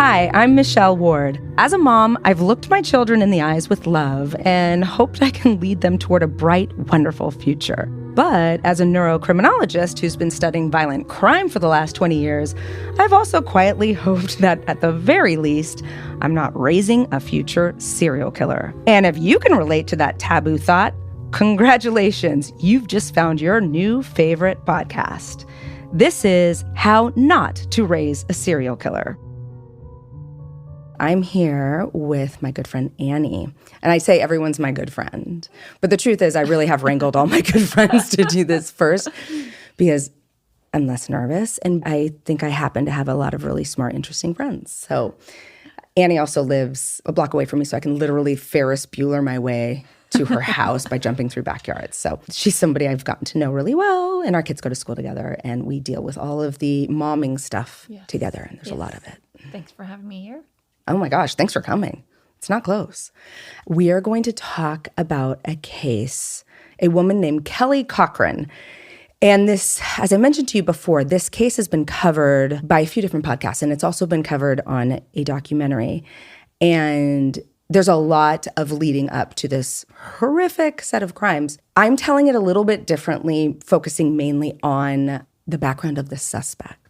Hi, I'm Michelle Ward. As a mom, I've looked my children in the eyes with love and hoped I can lead them toward a bright, wonderful future. But as a neurocriminologist who's been studying violent crime for the last 20 years, I've also quietly hoped that at the very least, I'm not raising a future serial killer. And if you can relate to that taboo thought, congratulations, you've just found your new favorite podcast. This is How Not to Raise a Serial Killer. I'm here with my good friend Annie. And I say everyone's my good friend. But the truth is I really have wrangled all my good friends to do this first because I'm less nervous. And I think I happen to have a lot of really smart, interesting friends. So Annie also lives a block away from me, so I can literally Ferris Bueller my way to her house by jumping through backyards. So she's somebody I've gotten to know really well. And our kids go to school together. And we deal with all of the momming stuff together. And there's a lot of it. Thanks for having me here. Oh my gosh, thanks for coming. It's not close. We are going to talk about a case, a woman named Kelly Cochran. And this, as I mentioned to you before, this case has been covered by a few different podcasts, and it's also been covered on a documentary. And there's a lot of leading up to this horrific set of crimes. I'm telling it a little bit differently, focusing mainly on the background of the suspect.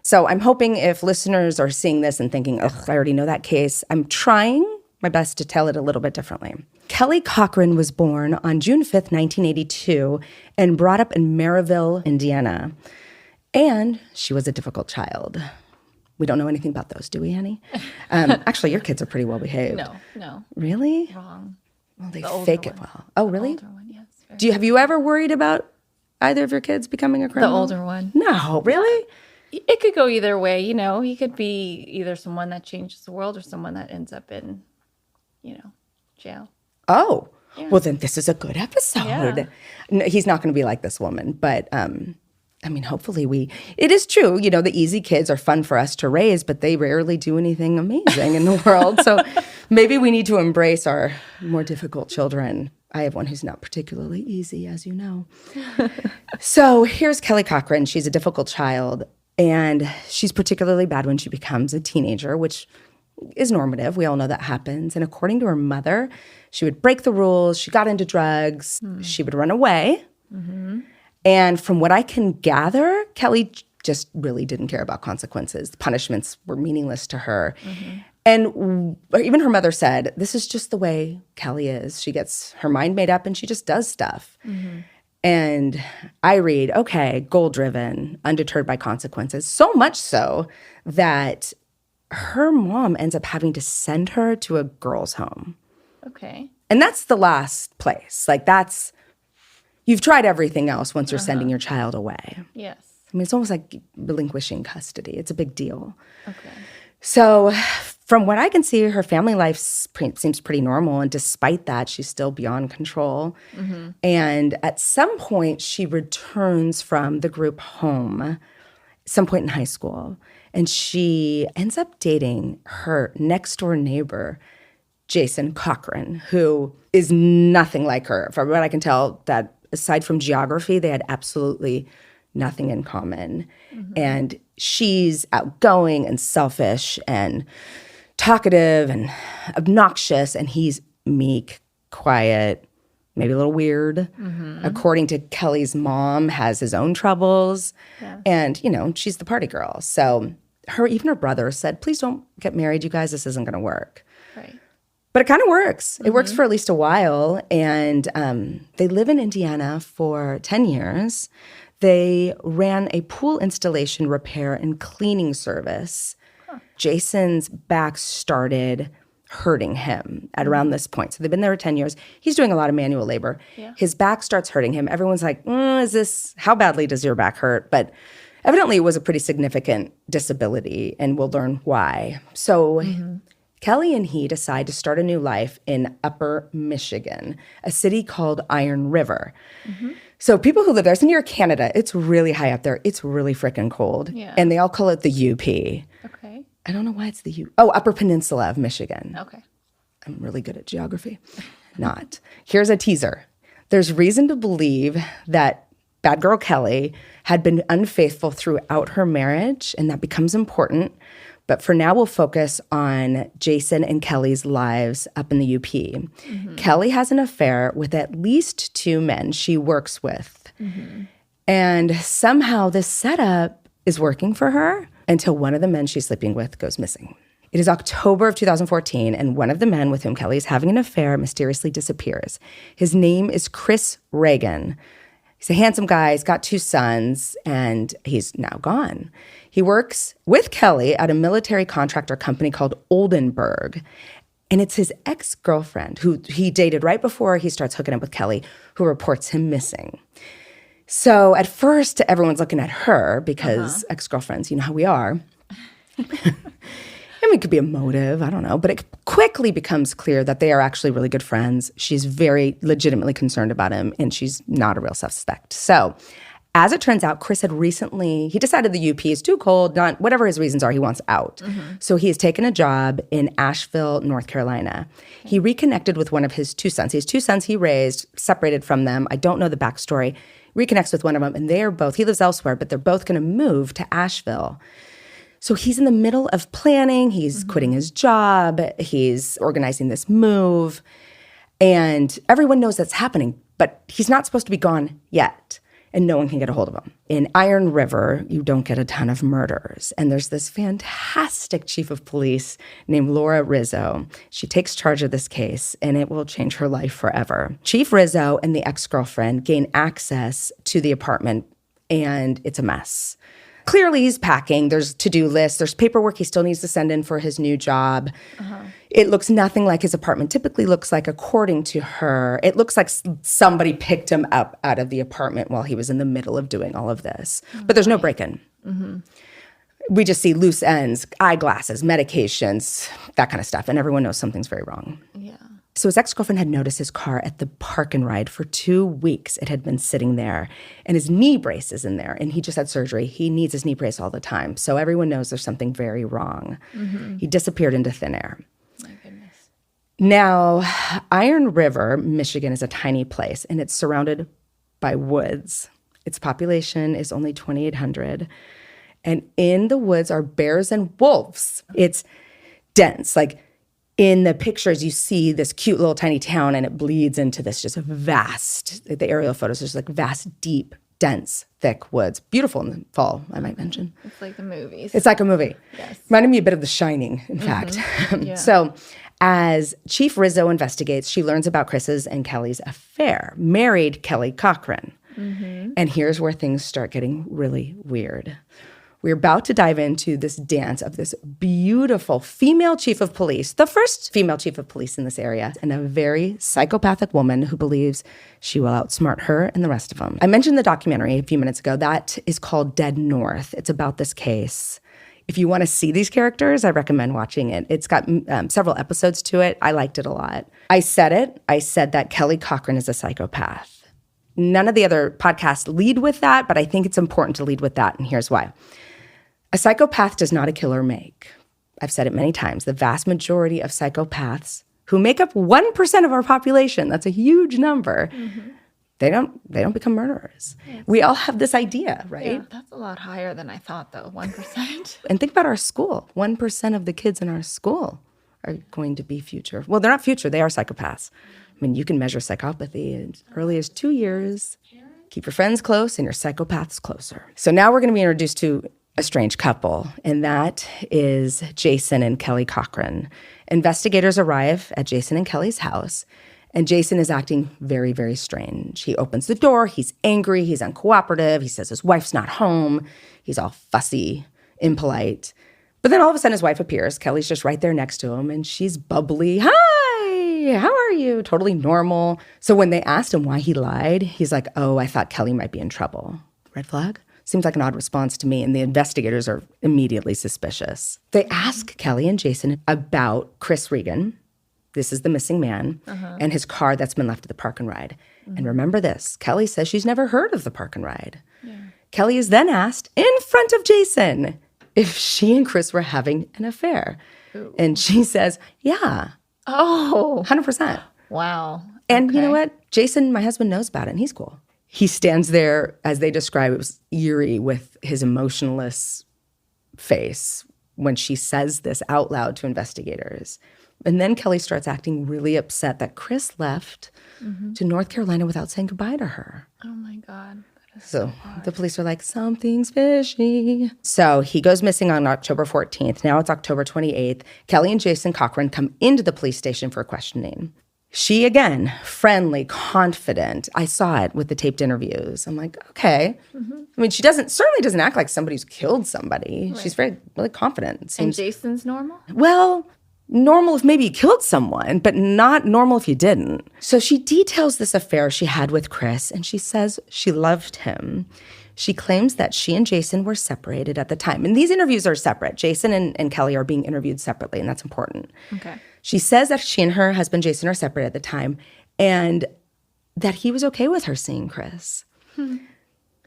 So I'm hoping if listeners are seeing this and thinking, ugh, I already know that case, I'm trying my best to tell it a little bit differently. Kelly Cochran was born on June 5th, 1982, and brought up in Maryville, Indiana. And she was a difficult child. We don't know anything about those, do we, Annie? Actually, your kids are pretty well behaved. No. Really? Wrong. Well, they fake it well. Oh, really? The older one, yes. Have you ever worried about either of your kids becoming a criminal? The older one. No, really? It could go either way, you know. He could be either someone that changes the world or someone that ends up in, jail. Oh, yeah. Well, then this is a good episode. Yeah. No, he's not going to be like this woman, but hopefully it is true, the easy kids are fun for us to raise, but they rarely do anything amazing in the world. So maybe we need to embrace our more difficult children. I have one who's not particularly easy, as you know. So here's Kelly Cochran. She's a difficult child. And she's particularly bad when she becomes a teenager, which is normative. We all know that happens. And according to her mother, she would break the rules. She got into drugs. She would run away. Mm-hmm. And from what I can gather, Kelly just really didn't care about consequences. The punishments were meaningless to her. Mm-hmm. And even her mother said, this is just the way Kelly is. She gets her mind made up and she just does stuff. Mm-hmm. And I read, okay, goal-driven, undeterred by consequences, so much so that her mom ends up having to send her to a girls' home. Okay. And that's the last place. You've tried everything else once you're sending your child away. Yes. I mean, it's almost like relinquishing custody. It's a big deal. Okay. So from what I can see, her family life seems pretty normal. And despite that, she's still beyond control. Mm-hmm. And at some point, she returns from the group home, some point in high school. And she ends up dating her next-door neighbor, Jason Cochran, who is nothing like her. From what I can tell, that aside from geography, they had absolutely nothing in common. Mm-hmm. And she's outgoing and selfish and talkative and obnoxious, and he's meek, quiet, maybe a little weird. Mm-hmm. According to Kelly's mom, has his own troubles. Yeah. And, she's the party girl. So even her brother said, please don't get married, you guys. This isn't going to work. Right. But it kind of works. Mm-hmm. It works for at least a while. And they live in Indiana for 10 years. They ran a pool installation, repair, and cleaning service. Huh. Jason's back started hurting him at around this point. So they've been there 10 years. He's doing a lot of manual labor. Yeah. His back starts hurting him. Everyone's like, how badly does your back hurt? But evidently it was a pretty significant disability, and we'll learn why. So Kelly and he decide to start a new life in Upper Michigan, a city called Iron River. Mm-hmm. So people who live there, it's near Canada. It's really high up there. It's really freaking cold. Yeah. And they all call it the UP. Okay. I don't know why it's the U. Oh, Upper Peninsula of Michigan. Okay. I'm really good at geography. Not. Here's a teaser. There's reason to believe that bad girl Kelly had been unfaithful throughout her marriage, and that becomes important. But for now, we'll focus on Jason and Kelly's lives up in the UP. Kelly has an affair with at least 2 men she works with. And somehow this setup is working for her until one of the men she's sleeping with goes missing. It is October of 2014, and one of the men with whom Kelly is having an affair mysteriously disappears. His name is Chris Reagan. He's a handsome guy. He's got 2 sons, and he's now gone. He works with Kelly at a military contractor company called Oldenburg. And it's his ex-girlfriend, who he dated right before he starts hooking up with Kelly, who reports him missing. So at first, everyone's looking at her because ex-girlfriends, you know how we are. I mean, it could be a motive, I don't know. But it quickly becomes clear that they are actually really good friends. She's very legitimately concerned about him, and she's not a real suspect. So as it turns out, Chris had recently, he decided the UP is too cold, not whatever his reasons are, he wants out. So he has taken a job in Asheville, North Carolina. He reconnected with one of his 2 sons. He has 2 sons he raised, separated from them. I don't know the backstory. Reconnects with one of them, and they are both, he lives elsewhere, but they're both going to move to Asheville. So he's in the middle of planning. He's quitting his job. He's organizing this move. And everyone knows that's happening, but he's not supposed to be gone yet. And no one can get a hold of him. In Iron River, you don't get a ton of murders. And there's this fantastic chief of police named Laura Rizzo. She takes charge of this case, and it will change her life forever. Chief Rizzo and the ex-girlfriend gain access to the apartment, and it's a mess. Clearly, he's packing. There's to-do lists. There's paperwork he still needs to send in for his new job. It looks nothing like his apartment typically looks like, according to her. It looks like somebody picked him up out of the apartment while he was in the middle of doing all of this. But there's no break-in. We just see loose ends, eyeglasses, medications, that kind of stuff. And everyone knows something's very wrong. Yeah. So his ex-girlfriend had noticed his car at the park and ride for 2 weeks. It had been sitting there. And his knee brace is in there. And he just had surgery. He needs his knee brace all the time. So everyone knows there's something very wrong. He disappeared into thin air. My goodness. Now, Iron River, Michigan, is a tiny place. And it's surrounded by woods. Its population is only 2,800. And in the woods are bears and wolves. It's dense, like, in the pictures, you see this cute little tiny town, and it bleeds into this just vast, the aerial photos, there's like vast, deep, dense, thick woods. Beautiful in the fall, I might mention. It's like the movies. It's like a movie. Yes. Reminded me a bit of The Shining, in fact. Yeah. So as Chief Rizzo investigates, she learns about Chris's and Kelly's affair, married Kelly Cochran. And here's where things start getting really weird. We're about to dive into this dance of this beautiful female chief of police, the first female chief of police in this area, and a very psychopathic woman who believes she will outsmart her and the rest of them. I mentioned the documentary a few minutes ago. That is called Dead North. It's about this case. If you want to see these characters, I recommend watching it. It's got several episodes to it. I liked it a lot. I said it. I said that Kelly Cochran is a psychopath. None of the other podcasts lead with that, but I think it's important to lead with that, and here's why. A psychopath does not a killer make. I've said it many times. The vast majority of psychopaths, who make up 1% of our population, that's a huge number, they don't become murderers. Yes. We all have this idea, right? Yeah, that's a lot higher than I thought, though, 1%. And think about our school. 1% of the kids in our school are going to be future. Well, they're not future. They are psychopaths. I mean, you can measure psychopathy as early as 2 years. Keep your friends close and your psychopaths closer. So now we're going to be introduced to a strange couple, and that is Jason and Kelly Cochran. Investigators arrive at Jason and Kelly's house, and Jason is acting very, very strange. He opens the door. He's angry. He's uncooperative. He says his wife's not home. He's all fussy, impolite. But then all of a sudden his wife appears. Kelly's just right there next to him, and she's bubbly. Hi, how are you? Totally normal. So when they asked him why he lied, he's like, oh, I thought Kelly might be in trouble. Red flag? Seems like an odd response to me, and the investigators are immediately suspicious. They ask Kelly and Jason about Chris Reagan, this is the missing man, and his car that's been left at the park and ride. And remember this, Kelly says she's never heard of the park and ride. Yeah. Kelly is then asked in front of Jason if she and Chris were having an affair. Ooh. And she says, yeah. Oh. 100%. Wow. And you know what? Jason, my husband, knows about it, and he's cool. He stands there, as they describe it, was eerie with his emotionless face, when she says this out loud to investigators. And then Kelly starts acting really upset that Chris left to North Carolina without saying goodbye to her. Oh my God. So the police are like, something's fishy. So he goes missing on October 14th. Now it's October 28th. Kelly and Jason Cochran come into the police station for questioning. She, again, friendly, confident. I saw it with the taped interviews. I'm like, okay. I mean, she certainly doesn't act like somebody who's killed somebody. Right. She's really confident. And Jason's normal? Well, normal if maybe you killed someone, but not normal if you didn't. So she details this affair she had with Chris, and she says she loved him. She claims that she and Jason were separated at the time. And these interviews are separate. Jason and Kelly are being interviewed separately, and that's important. Okay. She says that she and her husband, Jason, are separate at the time, and that he was okay with her seeing Chris.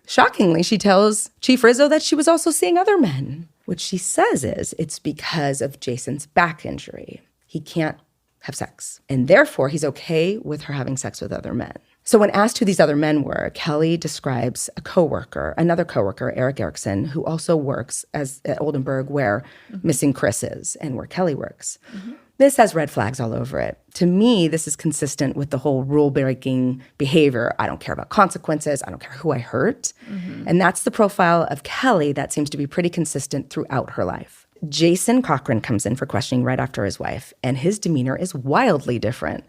Shockingly, she tells Chief Rizzo that she was also seeing other men. What she says is it's because of Jason's back injury. He can't have sex. And therefore, he's okay with her having sex with other men. So when asked who these other men were, Kelly describes another coworker, Eric Erickson, who also works at Oldenburg, where missing Chris is and where Kelly works. This has red flags all over it. To me, this is consistent with the whole rule-breaking behavior. I don't care about consequences. I don't care who I hurt. And that's the profile of Kelly that seems to be pretty consistent throughout her life. Jason Cochran comes in for questioning right after his wife, and his demeanor is wildly different.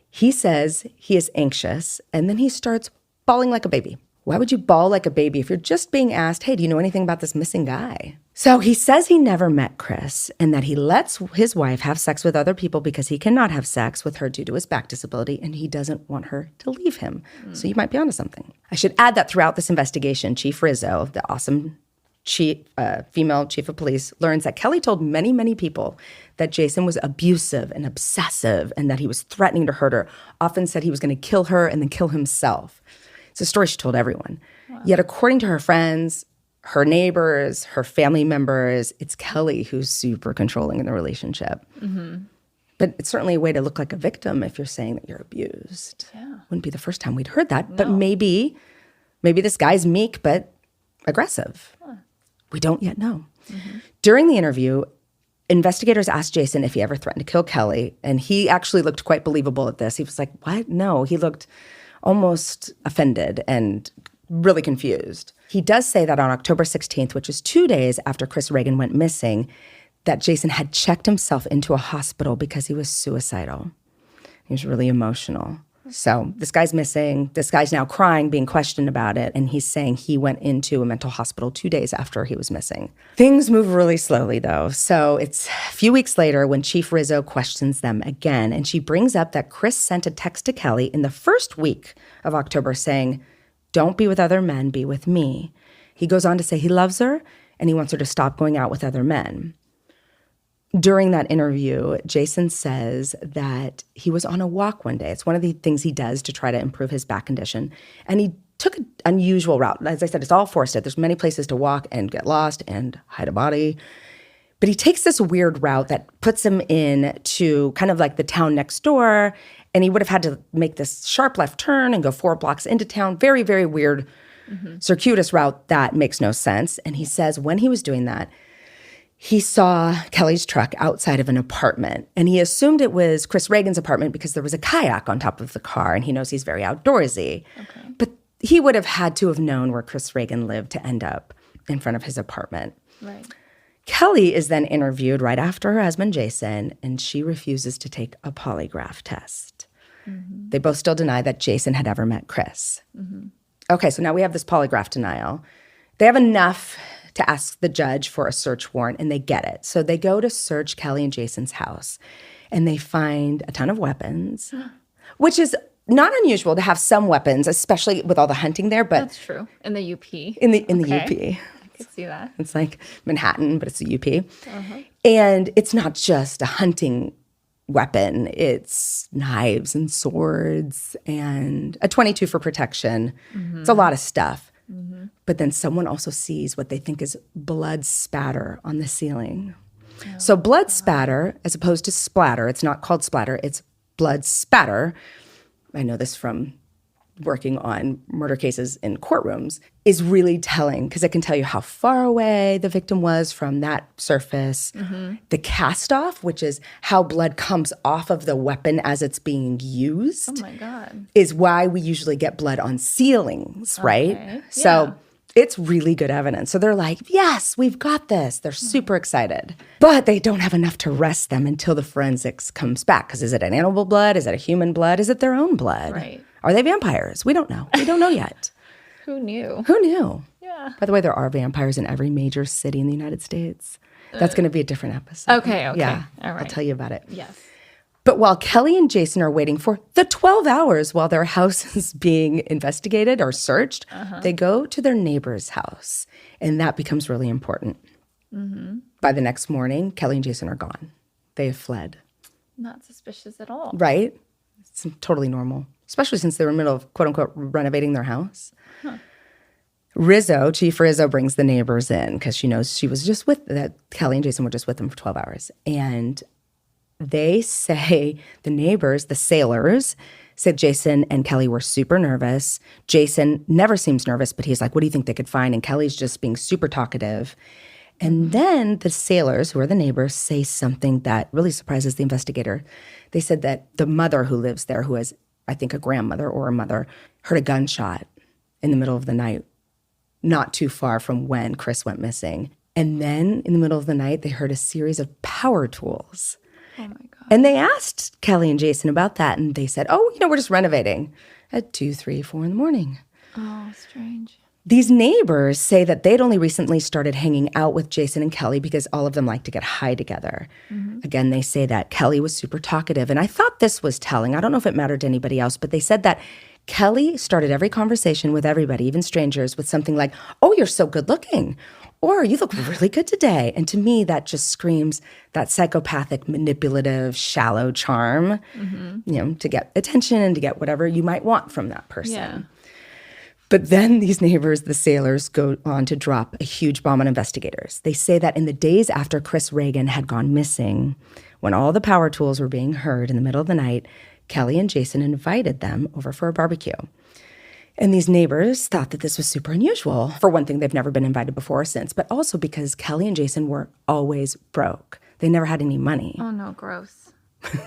He says he is anxious, and then he starts bawling like a baby. Why would you bawl like a baby if you're just being asked, hey, do you know anything about this missing guy? So he says he never met Chris and that he lets his wife have sex with other people because he cannot have sex with her due to his back disability, and he doesn't want her to leave him. So you might be onto something. I should add that throughout this investigation, Chief Rizzo, the awesome female chief of police, learns that Kelly told many, many people that Jason was abusive and obsessive and that he was threatening to hurt her, often said he was going to kill her and then kill himself. It's a story she told everyone. Wow. Yet according to her friends, her neighbors, her family members, it's Kelly who's super controlling in the relationship. But it's certainly a way to look like a victim if you're saying that you're abused. Yeah. Wouldn't be the first time we'd heard that. No. But maybe this guy's meek but aggressive. Huh. We don't yet know. During the interview, investigators asked Jason if he ever threatened to kill Kelly, and he actually looked quite believable at this. He was like, what? No. He looked almost offended and really confused. He does say that on October 16th, which is 2 days after Chris Reagan went missing, that Jason had checked himself into a hospital because he was suicidal. He was really emotional. So this guy's missing. This guy's now crying, being questioned about it, and he's saying he went into a mental hospital 2 days after he was missing. Things move really slowly, though. So it's a few weeks later when Chief Rizzo questions them again, and she brings up that Chris sent a text to Kelly in the first week of October saying, "Don't be with other men, be with me." He goes on to say he loves her, and he wants her to stop going out with other men. During that interview, Jason says that he was on a walk one day. It's one of the things he does to try to improve his back condition. And he took an unusual route. As I said, it's all forested. There's many places to walk and get lost and hide a body. But he takes this weird route that puts him in to kind of like the town next door. And he would have had to make this sharp left turn and go 4 blocks into town. Very, very weird, circuitous route that makes no sense. And he says when he was doing that, he saw Kelly's truck outside of an apartment, and he assumed it was Chris Reagan's apartment because there was a kayak on top of the car, and he knows he's very outdoorsy. Okay. But he would have had to have known where Chris Reagan lived to end up in front of his apartment. Right. Kelly is then interviewed right after her husband, Jason, and she refuses to take a polygraph test. They both still deny that Jason had ever met Chris. Okay, so now we have this polygraph denial. They have enough to ask the judge for a search warrant, and they get it. So they go to search Kelly and Jason's house, and they find a ton of weapons, which is not unusual to have some weapons, especially with all the hunting there. But that's true. In the UP. In the UP. I could see that. It's like Manhattan, but it's the UP. And it's not just a hunting weapon. It's knives and swords and a .22 for protection. It's a lot of stuff. But then someone also sees what they think is blood spatter on the ceiling. So blood spatter, as opposed to splatter, it's not called splatter, it's blood spatter. I know this from working on murder cases in courtrooms, is really telling because it can tell you how far away the victim was from that surface. The cast off, which is how blood comes off of the weapon as it's being used. Oh my God. Is why we usually get blood on ceilings, right? Okay. So it's really good evidence. So they're like, yes, we've got this. They're super excited. But they don't have enough to arrest them until the forensics comes back. Because is it an animal blood? Is it a human blood? Is it their own blood? Right. Are they vampires? We don't know. We don't know yet. Who knew? Who knew? Yeah. By the way, there are vampires in every major city in the United States. That's going to be a different episode. Okay. Yeah. All right. I'll tell you about it. Yes. But while Kelly and Jason are waiting for the 12 hours while their house is being investigated or searched, they go to their neighbor's house. And that becomes really important. By the next morning, Kelly and Jason are gone. They have fled. Not suspicious at all. Right? It's totally normal, especially since they were in the middle of, quote unquote, renovating their house. Chief Rizzo brings the neighbors in because she knows she was just with, that Kelly and Jason were just with them for 12 hours. And they say, the neighbors, the sailors, said Jason and Kelly were super nervous. Jason never seems nervous, but he's like, what do you think they could find? And Kelly's just being super talkative. And then the sailors, who are the neighbors, say something that really surprises the investigator. They said that the mother who lives there, who is, I think, a grandmother or a mother, heard a gunshot in the middle of the night, not too far from when Chris went missing. And then in the middle of the night, they heard a series of power tools. Oh, my God. And they asked Kelly and Jason about that, and they said, oh, we're just renovating at 2, 3, 4 in the morning. Oh, strange. These neighbors say that they'd only recently started hanging out with Jason and Kelly because all of them like to get high together. Again, they say that Kelly was super talkative, and I thought this was telling. I don't know if it mattered to anybody else, but they said that Kelly started every conversation with everybody, even strangers, with something like, oh, you're so good looking, or you look really good today. And to me, that just screams that psychopathic, manipulative, shallow charm, to get attention and to get whatever you might want from that person. Yeah. But then these neighbors, the sailors, go on to drop a huge bomb on investigators. They say that in the days after Chris Reagan had gone missing, when all the power tools were being heard in the middle of the night, Kelly and Jason invited them over for a barbecue. And these neighbors thought that this was super unusual. For one thing, they've never been invited before or since, but also because Kelly and Jason were always broke. They never had any money. Oh, no, gross.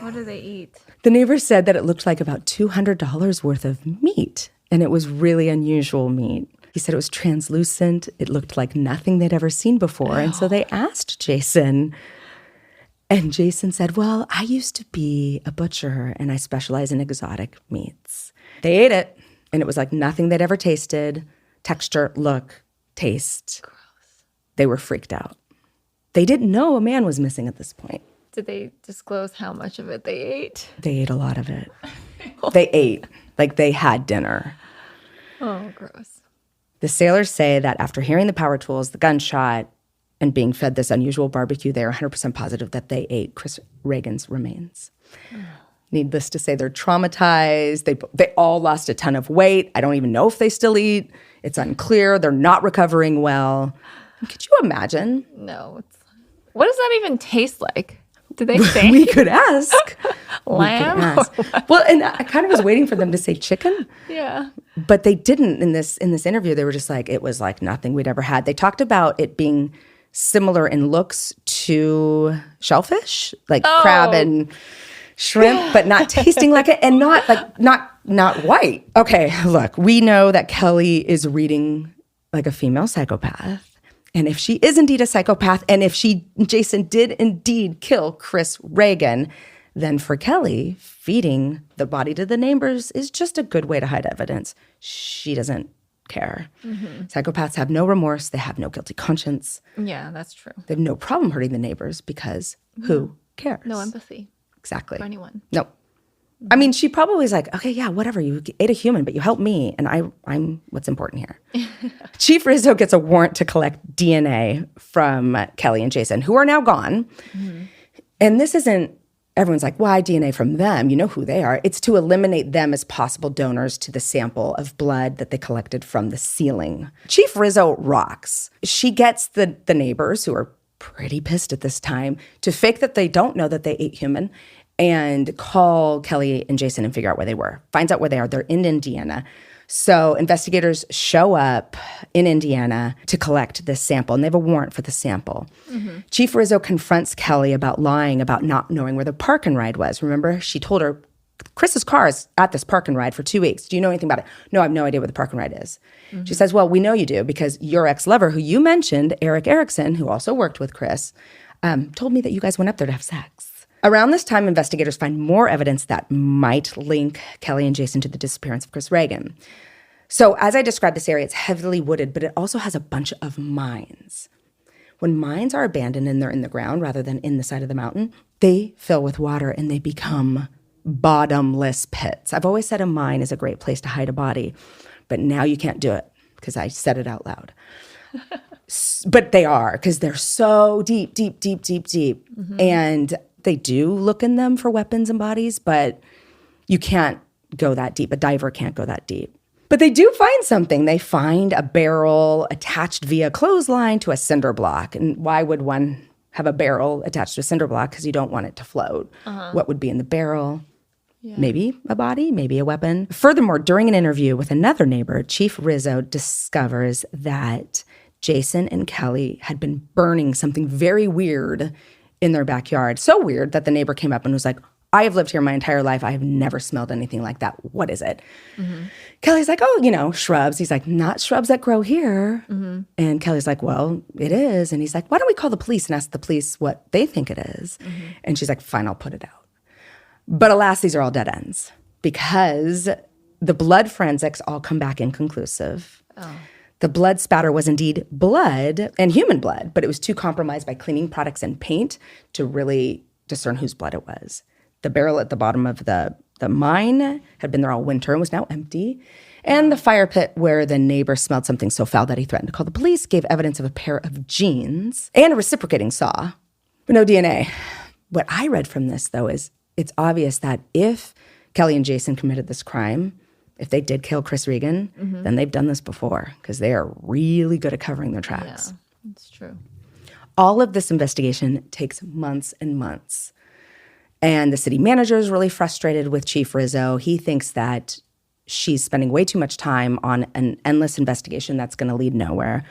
What do they eat? The neighbors said that it looked like about $200 worth of meat, and it was really unusual meat. He said it was translucent. It looked like nothing they'd ever seen before. And so they asked Jason, and Jason said, well, I used to be a butcher, and I specialize in exotic meats. They ate it, and it was like nothing they'd ever tasted. Texture, look, taste. Gross. They were freaked out. They didn't know a man was missing at this point. Did they disclose how much of it they ate? They ate a lot of it. They ate, like they had dinner. Oh, gross. The sailors say that after hearing the power tools, the gunshot, and being fed this unusual barbecue, they are 100% positive that they ate Chris Reagan's remains. Needless to say, they're traumatized. They all lost a ton of weight. I don't even know if they still eat. It's unclear. They're not recovering well. Could you imagine? No. What does that even taste like? Did they say? We could ask. Lamb? We could ask. Well, and I kind of was waiting for them to say chicken. Yeah. But they didn't in this interview. They were just like, it was like nothing we'd ever had. They talked about it being similar in looks to shellfish, like crab and shrimp, but not tasting like it, and not white. Okay, look, we know that Kelly is reading like a female psychopath. And if she is indeed a psychopath, and if Jason did indeed kill Chris Reagan, then for Kelly, feeding the body to the neighbors is just a good way to hide evidence. She doesn't care. Psychopaths have no remorse. They have no guilty conscience. Yeah, that's true. They have no problem hurting the neighbors because who cares? No empathy Exactly. for anyone. No. I mean, she probably was like, okay, yeah, whatever. You ate a human, but you helped me, and I'm what's important here. Chief Rizzo gets a warrant to collect DNA from Kelly and Jason, who are now gone. And this isn't, everyone's like, why DNA from them? You know who they are. It's to eliminate them as possible donors to the sample of blood that they collected from the ceiling. Chief Rizzo rocks. She gets the neighbors, who are pretty pissed at this time, to fake that they don't know that they ate human, and call Kelly and Jason and figure out where they were. Finds out where they are. They're in Indiana. So investigators show up in Indiana to collect this sample, and they have a warrant for the sample. Chief Rizzo confronts Kelly about lying about not knowing where the park and ride was. Remember, she told her, Chris's car is at this park and ride for 2 weeks. Do you know anything about it? No, I have no idea where the park and ride is. She says, well, we know you do because your ex-lover, who you mentioned, Eric Erickson, who also worked with Chris, told me that you guys went up there to have sex. Around this time, investigators find more evidence that might link Kelly and Jason to the disappearance of Chris Reagan. So as I described this area, it's heavily wooded, but it also has a bunch of mines. When mines are abandoned and they're in the ground rather than in the side of the mountain, they fill with water and they become bottomless pits. I've always said a mine is a great place to hide a body, but now you can't do it because I said it out loud. But they are, because they're so deep. And they do look in them for weapons and bodies, but you can't go that deep. A diver can't go that deep. But they do find something. They find a barrel attached via clothesline to a cinder block. And why would one have a barrel attached to a cinder block? Because you don't want it to float. What would be in the barrel? Yeah. Maybe a body, maybe a weapon. Furthermore, during an interview with another neighbor, Chief Rizzo discovers that Jason and Kelly had been burning something very weird in their backyard. So weird that the neighbor came up and was like, I have lived here my entire life. I have never smelled anything like that. What is it? Kelly's like, oh, shrubs. He's like, not shrubs that grow here. And Kelly's like, well, it is. And he's like, why don't we call the police and ask the police what they think it is? And she's like, fine, I'll put it out. But alas, these are all dead ends because the blood forensics all come back inconclusive. The blood spatter was indeed blood and human blood, but it was too compromised by cleaning products and paint to really discern whose blood it was. The barrel at the bottom of the mine had been there all winter and was now empty. And the fire pit where the neighbor smelled something so foul that he threatened to call the police gave evidence of a pair of jeans and a reciprocating saw, but no DNA. What I read from this, though, is it's obvious that if Kelly and Jason committed this crime, if they did kill Chris Reagan, then they've done this before because they are really good at covering their tracks. Yeah, it's true. All of this investigation takes months and months. And the city manager is really frustrated with Chief Rizzo. He thinks that she's spending way too much time on an endless investigation that's going to lead nowhere.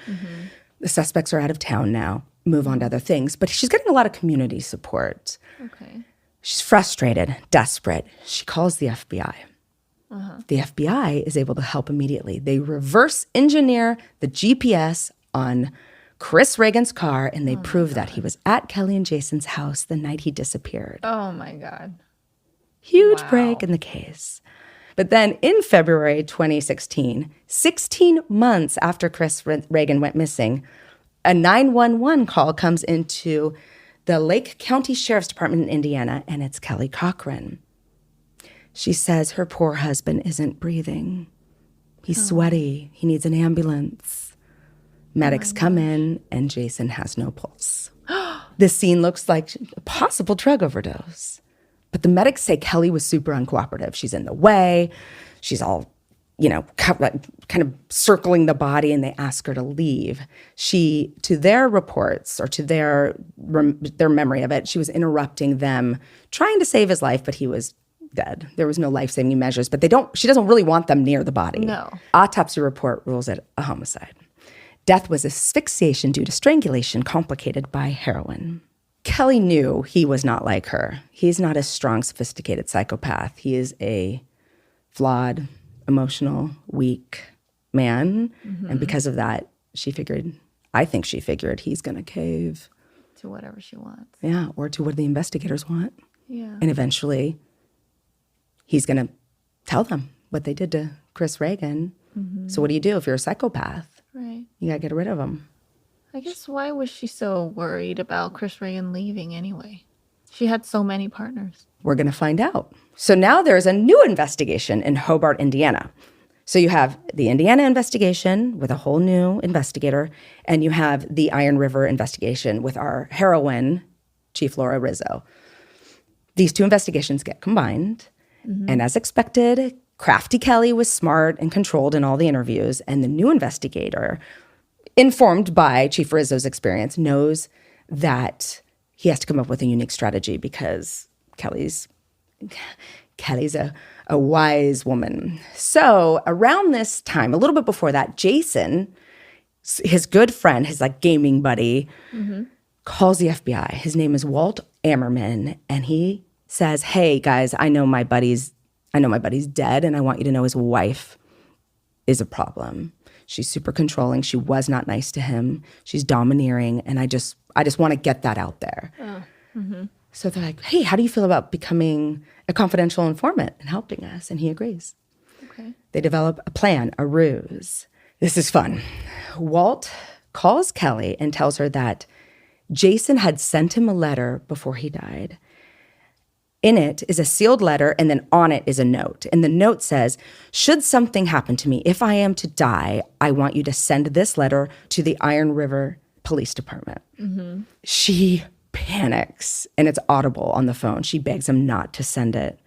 The suspects are out of town now, move on to other things. But she's getting a lot of community support. Okay. She's frustrated, desperate. She calls the FBI. The FBI is able to help immediately. They reverse engineer the GPS on Chris Reagan's car, and they prove that he was at Kelly and Jason's house the night he disappeared. Oh, my God. Huge break in the case. But then in February 2016, 16 months after Chris Reagan went missing, a 911 call comes into the Lake County Sheriff's Department in Indiana, and it's Kelly Cochran. She says her poor husband isn't breathing. He's sweaty. He needs an ambulance. Medics come in, and Jason has no pulse. This scene looks like a possible drug overdose. But the medics say Kelly was super uncooperative. She's in the way. She's all, kind of circling the body, and they ask her to leave. She, to their reports, or to their memory of it, she was interrupting them, trying to save his life, but he was dead. There was no life-saving measures, but she doesn't really want them near the body. No. Autopsy report rules it a homicide. Death was asphyxiation due to strangulation complicated by heroin. Kelly knew he was not like her. He's not a strong, sophisticated psychopath. He is a flawed, emotional, weak man. And because of that, I think she figured he's going to cave. To whatever she wants. Yeah, or to what the investigators want. Yeah. And eventually, he's going to tell them what they did to Chris Reagan. So what do you do if you're a psychopath? Right. You got to get rid of him. I guess why was she so worried about Chris Reagan leaving anyway? She had so many partners. We're going to find out. So now there's a new investigation in Hobart, Indiana. So you have the Indiana investigation with a whole new investigator, and you have the Iron River investigation with our heroine, Chief Laura Rizzo. These two investigations get combined, and as expected, crafty Kelly was smart and controlled in all the interviews, and the new investigator, informed by Chief Rizzo's experience, knows that he has to come up with a unique strategy because Kelly's Kelly's a wise woman. So around this time, a little bit before that, Jason, his good friend, his like gaming buddy, calls the FBI. His name is Walt Ammerman, and he says, "Hey guys, I know my buddy's dead, and I want you to know his wife is a problem. She's super controlling. She was not nice to him. She's domineering, and I just want to get that out there." So they're like, "Hey, how do you feel about becoming a confidential informant and helping us?" And he agrees. Okay. They develop a plan, a ruse. This is fun. Walt calls Kelly and tells her that Jason had sent him a letter before he died. In it is a sealed letter, and then on it is a note. And the note says, "Should something happen to me, if I am to die, I want you to send this letter to the Iron River Police Department." She panics, and it's audible on the phone. She begs him not to send it.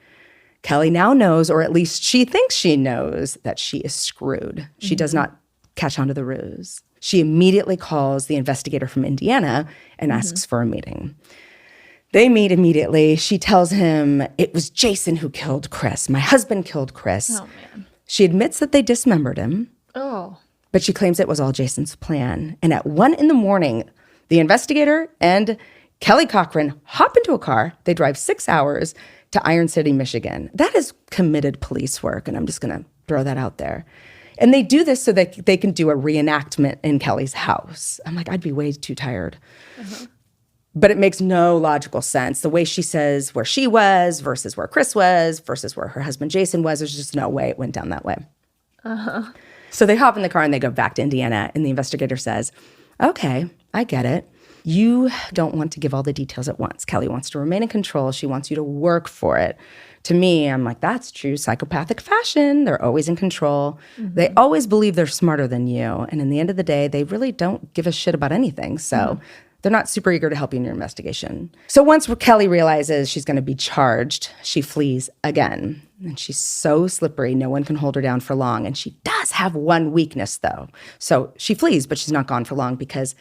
Kelly now knows, or at least she thinks she knows, that she is screwed. She does not catch on to the ruse. She immediately calls the investigator from Indiana and asks for a meeting. They meet immediately. She tells him, "It was Jason who killed Chris. My husband killed Chris." Oh, man. She admits that they dismembered him, Oh. but she claims it was all Jason's plan. And at 1 a.m, the investigator and Kelly Cochran hop into a car. They drive 6 hours to Iron City, Michigan. That is committed police work, and I'm just going to throw that out there. And they do this so that they can do a reenactment in Kelly's house. I'm like, I'd be way too tired. But it makes no logical sense. The way she says where she was versus where Chris was versus where her husband Jason was, there's just no way it went down that way. So they hop in the car and they go back to Indiana. And the investigator says, "Okay, I get it. You don't want to give all the details at once. Kelly wants to remain in control. She wants you to work for it." To me, I'm like, that's true psychopathic fashion. They're always in control. They always believe they're smarter than you. And in the end of the day, they really don't give a shit about anything. So they're not super eager to help you in your investigation. So once Kelly realizes she's going to be charged, she flees again. And she's so slippery, no one can hold her down for long. And she does have one weakness, though. So she flees, but she's not gone for long because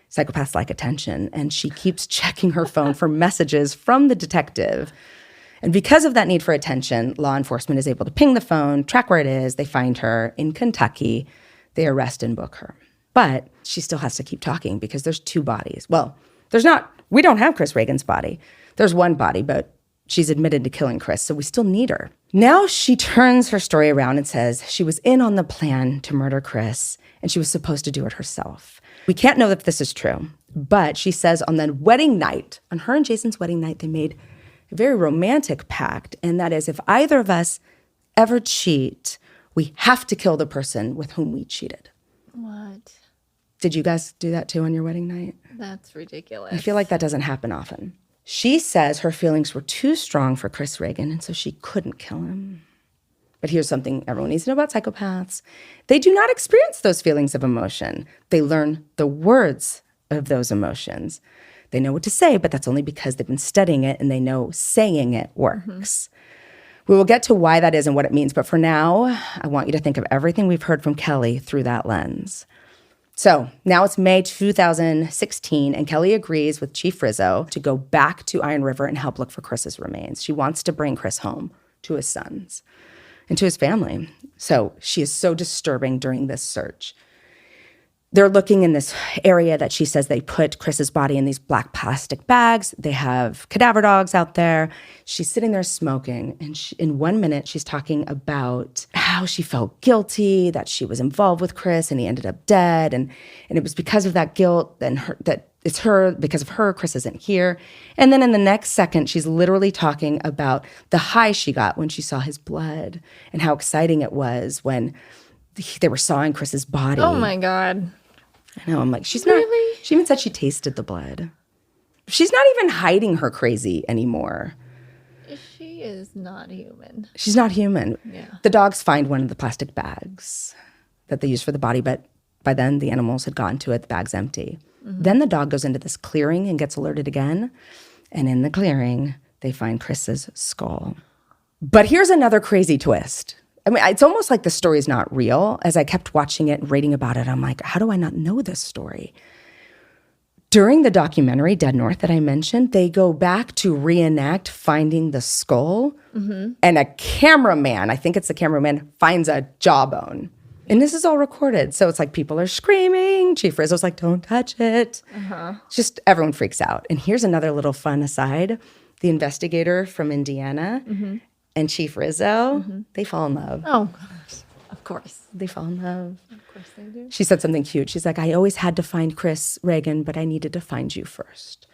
psychopaths like attention. And she keeps checking her phone for messages from the detective. And because of that need for attention, law enforcement is able to ping the phone, track where it is. They find her in Kentucky. They arrest and book her. But she still has to keep talking because there's 2 bodies. Well, there's not. We don't have Chris Reagan's body. There's one body, but she's admitted to killing Chris, so we still need her. Now she turns her story around and says she was in on the plan to murder Chris, and she was supposed to do it herself. We can't know if this is true, but she says on the wedding night, on her and Jason's wedding night, they made a very romantic pact, and that is if either of us ever cheat, we have to kill the person with whom we cheated. What? Did you guys do that too on your wedding night? That's ridiculous. I feel like that doesn't happen often. She says her feelings were too strong for Chris Reagan, and so she couldn't kill him. But here's something everyone needs to know about psychopaths. They do not experience those feelings of emotion. They learn the words of those emotions. They know what to say, but that's only because they've been studying it and they know saying it works. We will get to why that is and what it means, but for now, I want you to think of everything we've heard from Kelly through that lens. So now it's May 2016, and Kelly agrees with Chief Rizzo to go back to Iron River and help look for Chris's remains. She wants to bring Chris home to his sons and to his family. So she is so disturbing during this search. They're looking in this area that she says they put Chris's body in these black plastic bags. They have cadaver dogs out there. She's sitting there smoking. And in 1 minute, she's talking about how she felt guilty, that she was involved with Chris and he ended up dead. And it was because of that guilt and because of her, Chris isn't here. And then in the next second, she's literally talking about the high she got when she saw his blood and how exciting it was when they were sawing Chris's body. Oh my God. I know. I'm like, she's Really? not. She even said she tasted the blood. She's not even hiding her crazy anymore. She is not human. She's not human. Yeah. The dogs find one of the plastic bags that they use for the body, but by then the animals had gotten to it. The bag's empty. Then the dog goes into this clearing and gets alerted again. And in the clearing, they find Chris's skull. But here's another crazy twist. I mean, it's almost like the story is not real. As I kept watching it and reading about it, I'm like, how do I not know this story? During the documentary Dead North that I mentioned, they go back to reenact finding the skull, and a cameraman, I think it's the cameraman, finds a jawbone. And this is all recorded. So it's like people are screaming. Chief Rizzo's like, don't touch it. Just everyone freaks out. And here's another little fun aside. The investigator from Indiana and Chief Rizzo, they fall in love. Oh, gosh. Of course. They fall in love. Of course they do. She said something cute. She's like, I always had to find Chris Reagan, but I needed to find you first.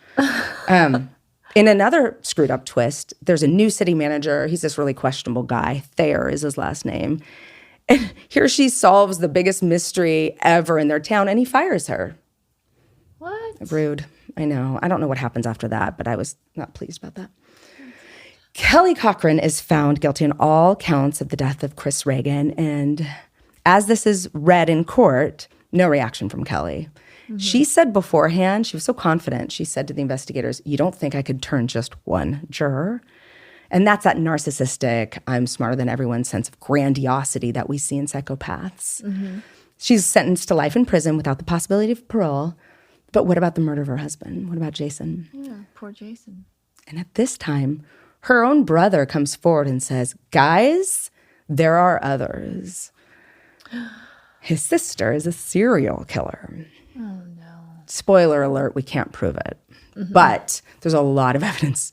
In another screwed up twist, there's a new city manager. He's this really questionable guy. Thayer is his last name. And here she solves the biggest mystery ever in their town, and he fires her. What? Rude. I know. I don't know what happens after that, but I was not pleased about that. Kelly Cochran is found guilty on all counts of the death of Chris Reagan, and as this is read in court, no reaction from Kelly. She said beforehand, she was so confident, she said to the investigators, you don't think I could turn just one juror? And that's that narcissistic, I'm smarter than everyone sense of grandiosity that we see in psychopaths. She's sentenced to life in prison without the possibility of parole. But what about the murder of her husband? What about Jason? Yeah, poor Jason. And at this time, her own brother comes forward and says, guys, there are others. His sister is a serial killer. Oh, no. Spoiler alert, we can't prove it. But there's a lot of evidence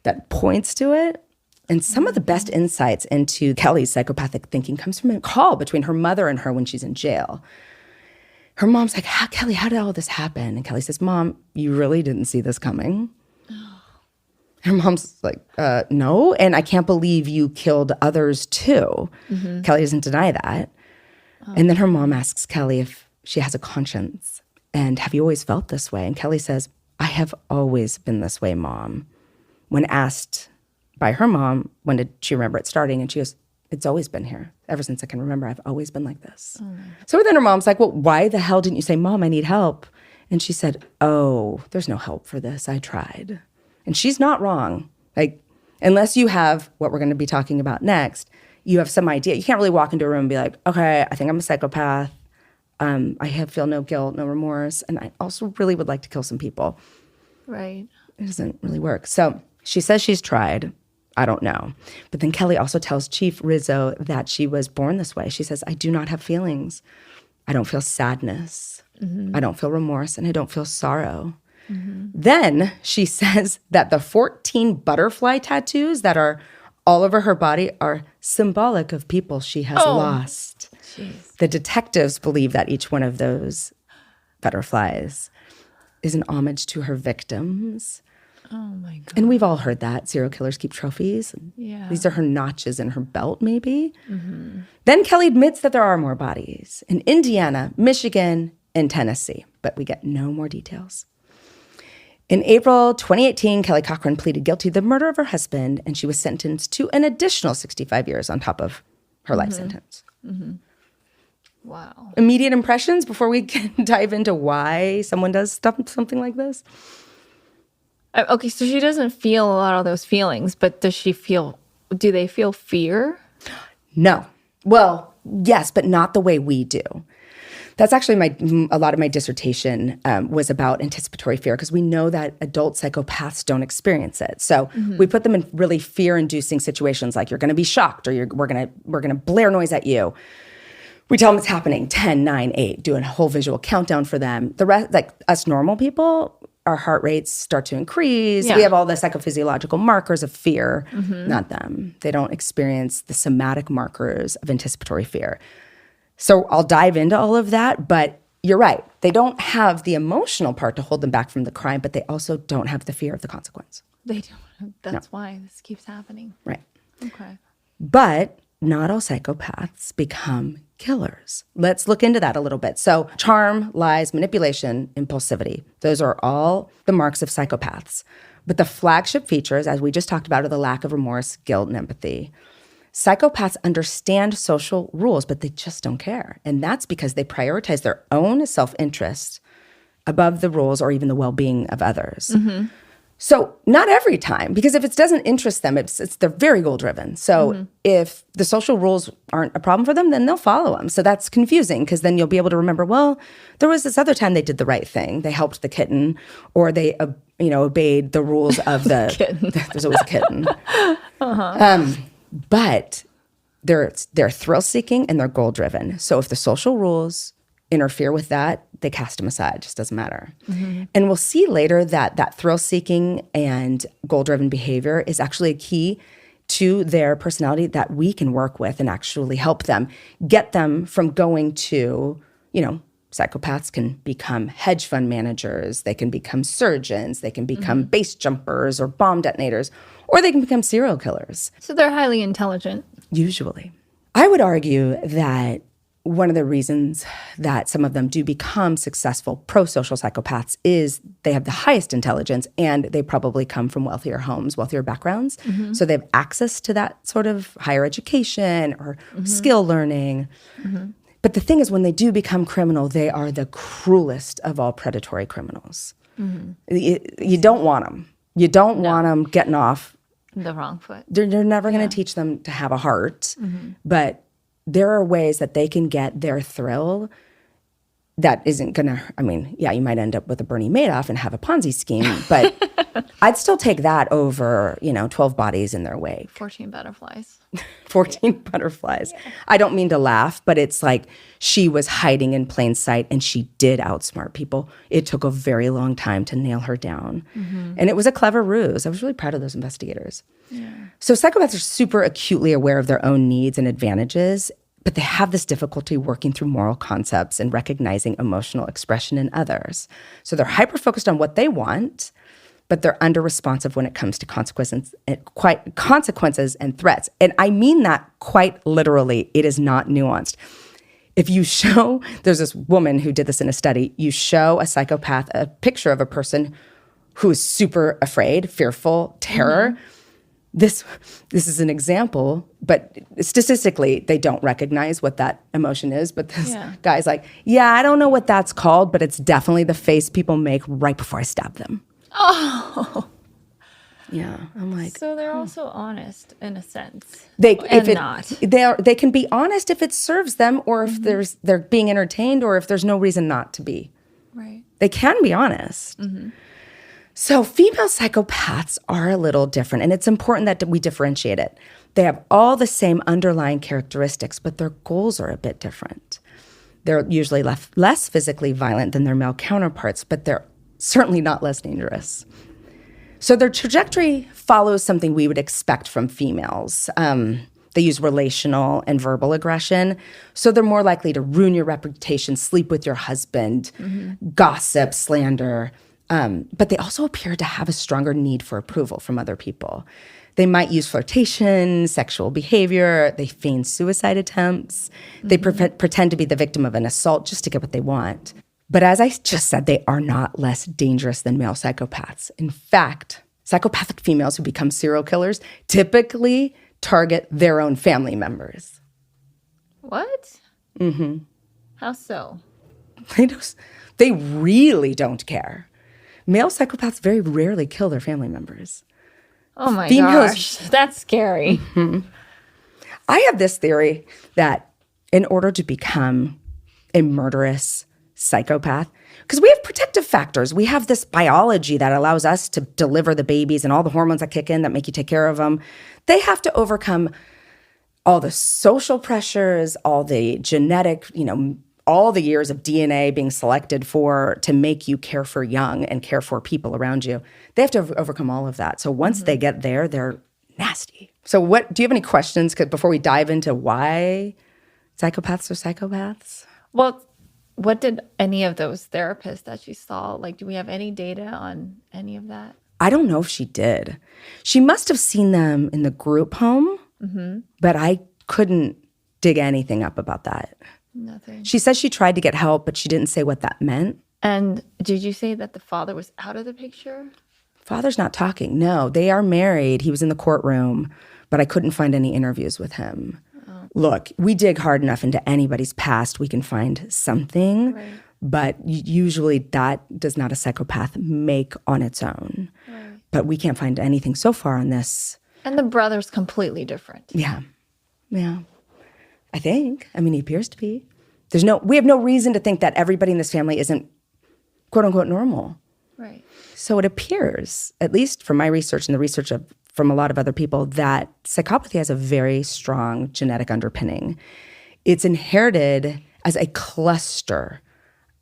that points to it. And some of the best insights into Kelly's psychopathic thinking comes from a call between her mother and her when she's in jail. Her mom's like, Kelly, how did all this happen? And Kelly says, Mom, you really didn't see this coming? Her mom's like, no, and I can't believe you killed others too. Kelly doesn't deny that. And then her mom asks Kelly if she has a conscience. And have you always felt this way? And Kelly says, I have always been this way, Mom. When asked by her mom, when did she remember it starting? And she goes, it's always been here. Ever since I can remember, I've always been like this. So then her mom's like, well, why the hell didn't you say, Mom, I need help? And she said, oh, there's no help for this. I tried. And she's not wrong. Like, unless you have what we're going to be talking about next, you have some idea. You can't really walk into a room and be like, okay, I think I'm a psychopath. Feel no guilt, no remorse. And I also really would like to kill some people. Right. It doesn't really work. So she says she's tried. I don't know. But then Kelly also tells Chief Rizzo that she was born this way. She says, I do not have feelings. I don't feel sadness. I don't feel remorse. And I don't feel sorrow. Then she says that the 14 butterfly tattoos that are all over her body are symbolic of people she has lost. Jeez. The detectives believe that each one of those butterflies is an homage to her victims. Oh, my God. And we've all heard that. Serial killers keep trophies. Yeah. These are her notches in her belt, maybe. Then Kelly admits that there are more bodies in Indiana, Michigan, and Tennessee, but we get no more details. In April 2018, Kelly Cochran pleaded guilty to the murder of her husband, and she was sentenced to an additional 65 years on top of her life sentence. Wow. Immediate impressions before we can dive into why someone does something like this? Okay, so she doesn't feel a lot of those feelings, but do they feel fear? No. Well, yes, but not the way we do. That's actually a lot of my dissertation was about anticipatory fear, because we know that adult psychopaths don't experience it. So we put them in really fear-inducing situations, like you're going to be shocked, or we're going to blare noise at you. We tell them it's happening, 10, 9, 8, do a whole visual countdown for them. The rest, like us normal people, our heart rates start to increase. Yeah. We have all the psychophysiological markers of fear, not them. They don't experience the somatic markers of anticipatory fear. So I'll dive into all of that, but you're right. They don't have the emotional part to hold them back from the crime, but they also don't have the fear of the consequence. They don't. That's why this keeps happening. Right. Okay. But not all psychopaths become killers. Let's look into that a little bit. So charm, lies, manipulation, impulsivity. Those are all the marks of psychopaths. But the flagship features, as we just talked about, are the lack of remorse, guilt, and empathy. Psychopaths understand social rules, but they just don't care. And that's because they prioritize their own self-interest above the rules or even the well-being of others. So not every time, because if it doesn't interest them, they're very goal driven. So if the social rules aren't a problem for them, then they'll follow them. So that's confusing because then you'll be able to remember, well, there was this other time they did the right thing. They helped the kitten, or they obeyed the rules of the kitten. There's always a kitten. But they're thrill seeking and they're goal driven. So if the social rules interfere with that, they cast them aside. It just doesn't matter. And we'll see later that thrill-seeking and goal-driven behavior is actually a key to their personality that we can work with and actually help them, get them from going to, psychopaths can become hedge fund managers, they can become surgeons, they can become base jumpers or bomb detonators, or they can become serial killers. So they're highly intelligent. Usually. I would argue that one of the reasons that some of them do become successful pro-social psychopaths is they have the highest intelligence and they probably come from wealthier homes, wealthier backgrounds. So they have access to that sort of higher education or skill learning. But the thing is, when they do become criminal, they are the cruelest of all predatory criminals. You don't want them. You don't want them getting off the wrong foot. They're never going to teach them to have a heart, but there are ways that they can get their thrill that isn't going to, you might end up with a Bernie Madoff and have a Ponzi scheme, but I'd still take that over, 12 bodies in their wake. 14 butterflies. 14 butterflies. Yeah. I don't mean to laugh, but it's like she was hiding in plain sight and she did outsmart people. It took a very long time to nail her down. And it was a clever ruse. I was really proud of those investigators. Yeah. So psychopaths are super acutely aware of their own needs and advantages, but they have this difficulty working through moral concepts and recognizing emotional expression in others. So they're hyper-focused on what they want, but they're under-responsive when it comes to consequences and threats. And I mean that quite literally. It is not nuanced. If you show, there's this woman who did this in a study, you show a psychopath a picture of a person who is super afraid, fearful, terror. This is an example, but statistically, they don't recognize what that emotion is. But this guy's like, I don't know what that's called, but it's definitely the face people make right before I stab them. Oh. Yeah, I'm like. So they're also honest in a sense. They can be honest if it serves them, or if they're being entertained, or if there's no reason not to be. Right. They can be honest. So female psychopaths are a little different, and it's important that we differentiate it. They have all the same underlying characteristics, but their goals are a bit different. They're usually less physically violent than their male counterparts, but they're certainly not less dangerous. So their trajectory follows something we would expect from females. They use relational and verbal aggression, so they're more likely to ruin your reputation, sleep with your husband, gossip, slander. But they also appear to have a stronger need for approval from other people. They might use flirtation, sexual behavior. They feign suicide attempts. They pretend to be the victim of an assault just to get what they want. But as I just said, they are not less dangerous than male psychopaths. In fact, psychopathic females who become serial killers typically target their own family members. What? How so? They really don't care. Male psychopaths very rarely kill their family members. Oh my gosh, that's scary. I have this theory that in order to become a murderous psychopath, because we have protective factors, we have this biology that allows us to deliver the babies and all the hormones that kick in that make you take care of them, they have to overcome all the social pressures, all the genetic, all the years of DNA being selected to make you care for young and care for people around you. They have to overcome all of that. So once they get there, they're nasty. So do you have any questions before we dive into why psychopaths are psychopaths? Well, what did any of those therapists that she saw, do we have any data on any of that? I don't know if she did. She must have seen them in the group home, but I couldn't dig anything up about that. Nothing. She says she tried to get help, but she didn't say what that meant. And did you say that the father was out of the picture? Father's not talking. No, they are married. He was in the courtroom, but I couldn't find any interviews with him. Oh. Look, we dig hard enough into anybody's past, we can find something, right. But usually that does not a psychopath make on its own. Right. But we can't find anything so far on this. And the brother's completely different. Yeah. Yeah. I think. I mean, he appears to be. We have no reason to think that everybody in this family isn't quote unquote normal. Right. So it appears, at least from my research and the research from a lot of other people, that psychopathy has a very strong genetic underpinning. It's inherited as a cluster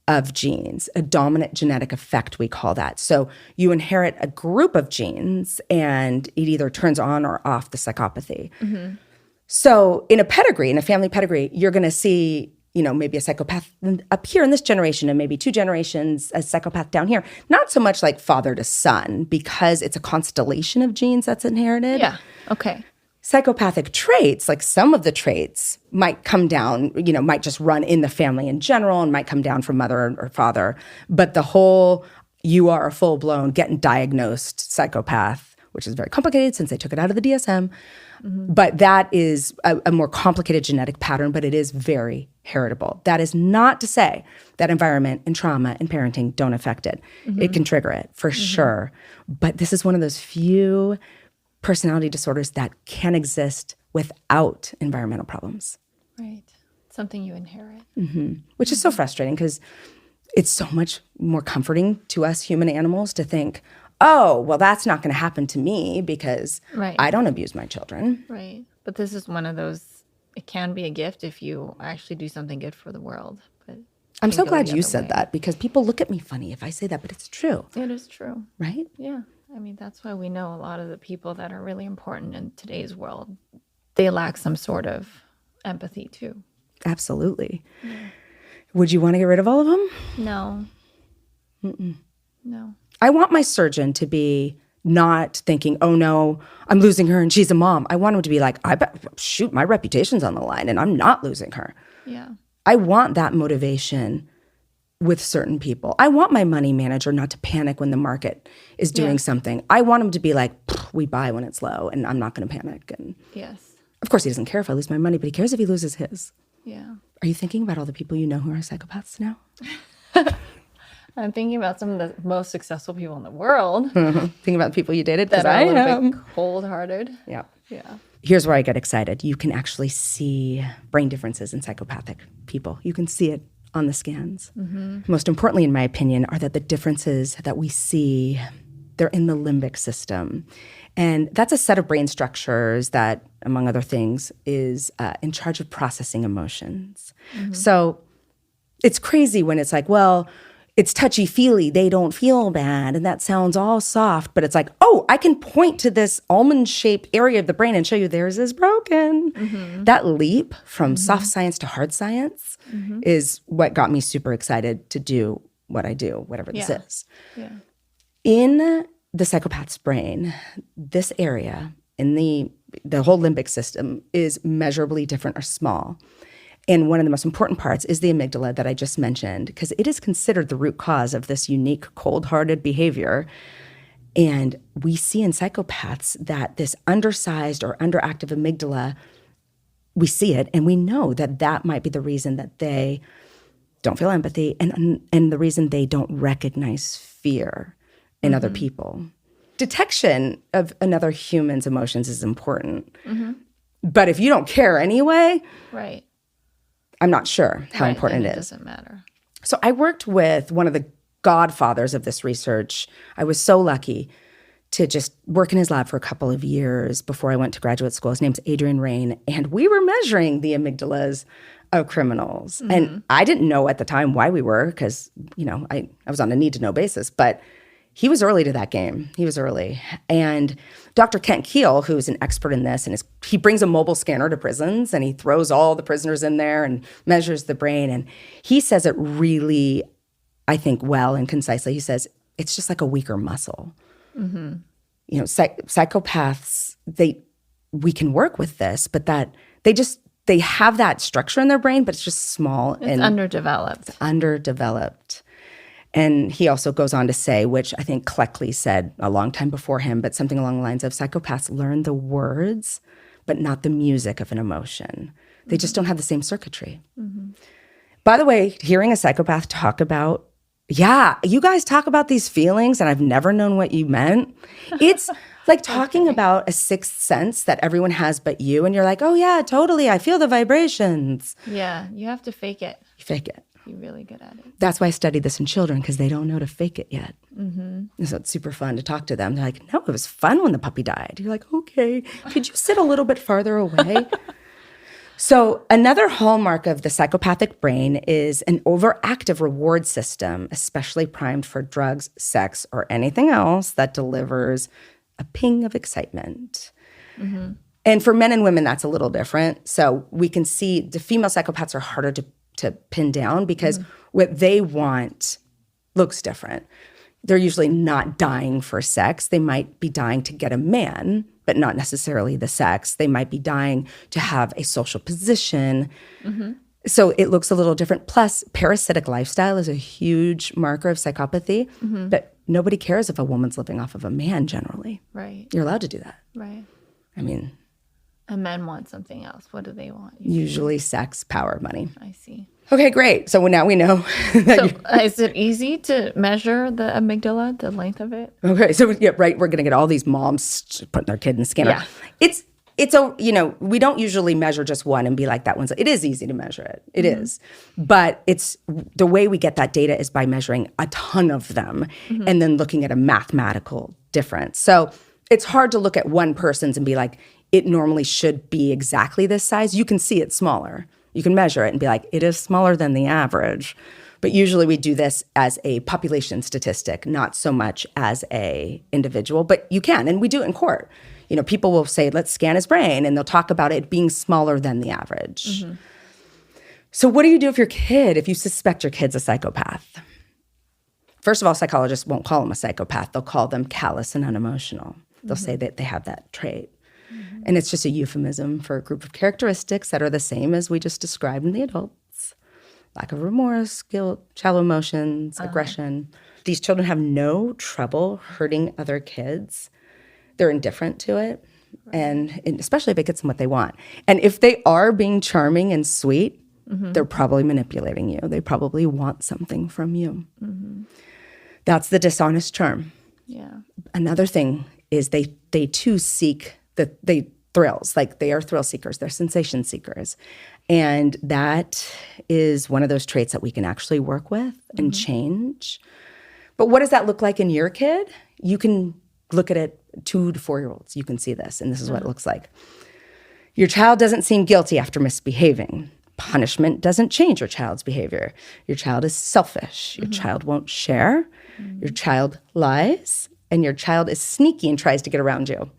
of genes, a dominant genetic effect, we call that. So you inherit a group of genes and it either turns on or off the psychopathy. Mm-hmm. So in a family pedigree, you're going to see, maybe a psychopath up here in this generation and maybe 2 generations, a psychopath down here. Not so much like father to son because it's a constellation of genes that's inherited. Yeah, okay. Psychopathic traits, like some of the traits, might come down, might just run in the family in general and might come down from mother or father. But the whole, you are a full-blown, getting diagnosed psychopath, which is very complicated since they took it out of the DSM. Mm-hmm. But that is a more complicated genetic pattern, but it is very heritable. That is not to say that environment and trauma and parenting don't affect it. Mm-hmm. It can trigger it, for sure. But this is one of those few personality disorders that can exist without environmental problems. Right. Something you inherit. Mm-hmm. Which is so frustrating because it's so much more comforting to us human animals to think, oh, well, that's not going to happen to me because I don't abuse my children. Right. But this is one of those, it can be a gift if you actually do something good for the world. But I'm so glad you said that because people look at me funny if I say that, but it's true. It is true. Right? Yeah. I mean, that's why we know a lot of the people that are really important in today's world, they lack some sort of empathy too. Absolutely. Yeah. Would you want to get rid of all of them? No. Mm-mm. No. I want my surgeon to be not thinking, oh no, I'm losing her and she's a mom. I want him to be like, shoot, my reputation's on the line and I'm not losing her. Yeah. I want that motivation with certain people. I want my money manager not to panic when the market is doing something. I want him to be like, we buy when it's low and I'm not going to panic. And yes. Of course, he doesn't care if I lose my money, but he cares if he loses his. Yeah. Are you thinking about all the people you know who are psychopaths now? I'm thinking about some of the most successful people in the world. Mm-hmm. Thinking about the people you dated? That are a little bit cold-hearted. Yeah. Yeah. Here's where I get excited. You can actually see brain differences in psychopathic people. You can see it on the scans. Mm-hmm. Most importantly, in my opinion, are that the differences that we see, they're in the limbic system. And that's a set of brain structures that, among other things, is in charge of processing emotions. Mm-hmm. So it's crazy when it's like, well, it's touchy-feely, they don't feel bad, and that sounds all soft, but it's like, oh, I can point to this almond-shaped area of the brain and show you theirs is broken. Mm-hmm. That leap from soft science to hard science is what got me super excited to do what I do, whatever this is. Yeah. In the psychopath's brain, this area in the whole limbic system is measurably different or small. And one of the most important parts is the amygdala that I just mentioned, because it is considered the root cause of this unique cold-hearted behavior. And we see in psychopaths that this undersized or underactive amygdala, we see it, and we know that that might be the reason that they don't feel empathy and the reason they don't recognize fear in other people. Detection of another human's emotions is important. Mm-hmm. But if you don't care anyway... Right. I'm not sure how important it is. It doesn't matter. So I worked with one of the godfathers of this research. I was so lucky to just work in his lab for a couple of years before I went to graduate school. His name's Reagan, and we were measuring the amygdalas of criminals. Mm-hmm. And I didn't know at the time why we were, because, I was on a need-to-know basis, but he was early to that game. He was early. And Dr. Kent Keel, who's an expert in this, and he brings a mobile scanner to prisons, and he throws all the prisoners in there and measures the brain. And he says it really, I think, well and concisely. He says, it's just like a weaker muscle. Mm-hmm. Psychopaths, we can work with this, but that they have that structure in their brain, but it's just small. It's underdeveloped. It's underdeveloped. And he also goes on to say, which I think Cleckley said a long time before him, but something along the lines of psychopaths learn the words, but not the music of an emotion. They just don't have the same circuitry. Mm-hmm. By the way, hearing a psychopath talk about Yeah, you guys talk about these feelings, and I've never known what you meant. It's like talking about a sixth sense that everyone has but you, and you're like, oh yeah, totally, I feel the vibrations. Yeah, you have to fake it. You fake it. Be really good at it. That's why I study this in children, because they don't know to fake it yet. Mm-hmm. So it's super fun to talk to them. They're like, no, it was fun when the puppy died. You're like, okay, could you sit a little bit farther away? So another hallmark of the psychopathic brain is an overactive reward system, especially primed for drugs, sex, or anything else that delivers a ping of excitement. Mm-hmm. And for men and women, that's a little different. So we can see the female psychopaths are harder to pin down because what they want looks different. They're usually not dying for sex. They might be dying to get a man, but not necessarily the sex. They might be dying to have a social position. Mm-hmm. So it looks a little different. Plus, parasitic lifestyle is a huge marker of psychopathy, but nobody cares if a woman's living off of a man generally. Right. You're allowed to do that. Right. I mean, and men want something else. What do they want? Usually sex, power, money. I see. Okay, great. So now we know. So is it easy to measure the amygdala, the length of it? Okay, so yeah, right. We're going to get all these moms putting their kid in the scanner. Yeah. It's a, we don't usually measure just one and be like, that one's, it is easy to measure it. It is. But it's, the way we get that data is by measuring a ton of them and then looking at a mathematical difference. So it's hard to look at one person's and be like, it normally should be exactly this size. You can see it smaller. You can measure it and be like, it is smaller than the average. But usually we do this as a population statistic, not so much as a individual. But you can, and we do it in court. People will say, let's scan his brain, and they'll talk about it being smaller than the average. Mm-hmm. So what do you do if you suspect your kid's a psychopath? First of all, psychologists won't call them a psychopath. They'll call them callous and unemotional. They'll say that they have that trait. Mm-hmm. And it's just a euphemism for a group of characteristics that are the same as we just described in the adults. Lack of remorse, guilt, shallow emotions, aggression. These children have no trouble hurting other kids. They're indifferent to it, and especially if it gets them what they want. And if they are being charming and sweet, they're probably manipulating you. They probably want something from you. Mm-hmm. That's the dishonest charm. Yeah. Another thing is they too seek the thrills. Like, they are thrill seekers. They're sensation seekers. And that is one of those traits that we can actually work with and change. But what does that look like in your kid? You can look at it, 2 to 4-year-olds. You can see this, and this is what it looks like. Your child doesn't seem guilty after misbehaving. Punishment doesn't change your child's behavior. Your child is selfish. Your child won't share. Your child lies. And your child is sneaky and tries to get around you.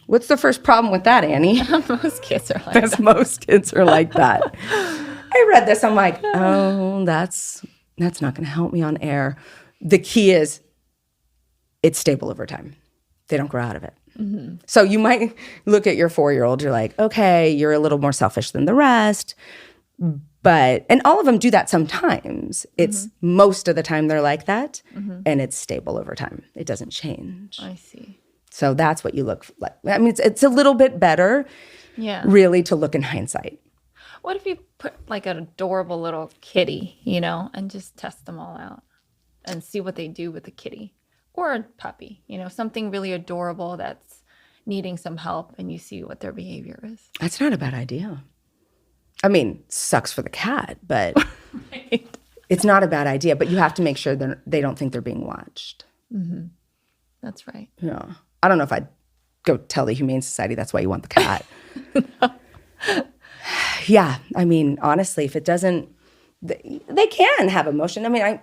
What's the first problem with that, Annie? Most kids are like that. Most kids are like that. I read this. I'm like, oh, that's not going to help me on air. The key is it's stable over time. They don't grow out of it. Mm-hmm. So you might look at your 4-year-old. You're like, okay, you're a little more selfish than the rest. And all of them do that sometimes. It's most of the time they're like that, and it's stable over time. It doesn't change. I see. So that's what you look like. I mean, it's a little bit better, really, to look in hindsight. What if you put like an adorable little kitty, and just test them all out and see what they do with the kitty? Or a puppy, something really adorable that's needing some help, and you see what their behavior is. That's not a bad idea. I mean, sucks for the cat, but it's not a bad idea. But you have to make sure they don't think they're being watched. Mm-hmm. That's right. Yeah. I don't know if I'd go tell the Humane Society that's why you want the cat. Yeah. I mean, honestly, if it doesn't, they can have emotion. I mean,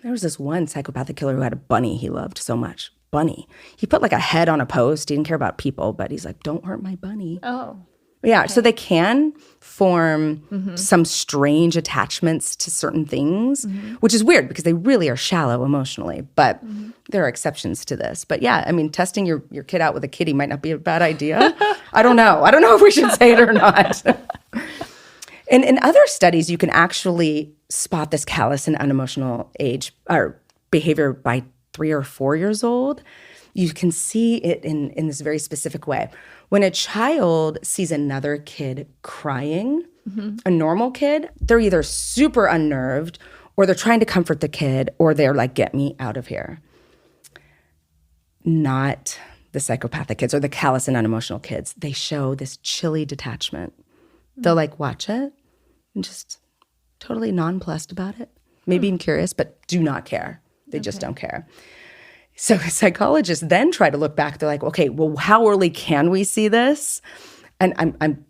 there was this one psychopathic killer who had a bunny he loved so much. Bunny. He put like a head on a post. He didn't care about people, but he's like, don't hurt my bunny. Oh. Yeah. Okay. So they can form some strange attachments to certain things, which is weird because they really are shallow emotionally. But there are exceptions to this. But yeah, I mean, testing your kid out with a kitty might not be a bad idea. I don't know. I don't know if we should say it or not. And in other studies, you can actually spot this callous and unemotional age or behavior by 3 or 4 years old. You can see it in this very specific way. When a child sees another kid crying, a normal kid, they're either super unnerved or they're trying to comfort the kid, or they're like, get me out of here. Not the psychopathic kids or the callous and unemotional kids. They show this chilly detachment. They'll like watch it and just totally nonplussed about it. Maybe even curious, but do not care. They just don't care. So psychologists then try to look back. They're like, okay, well, how early can we see this? And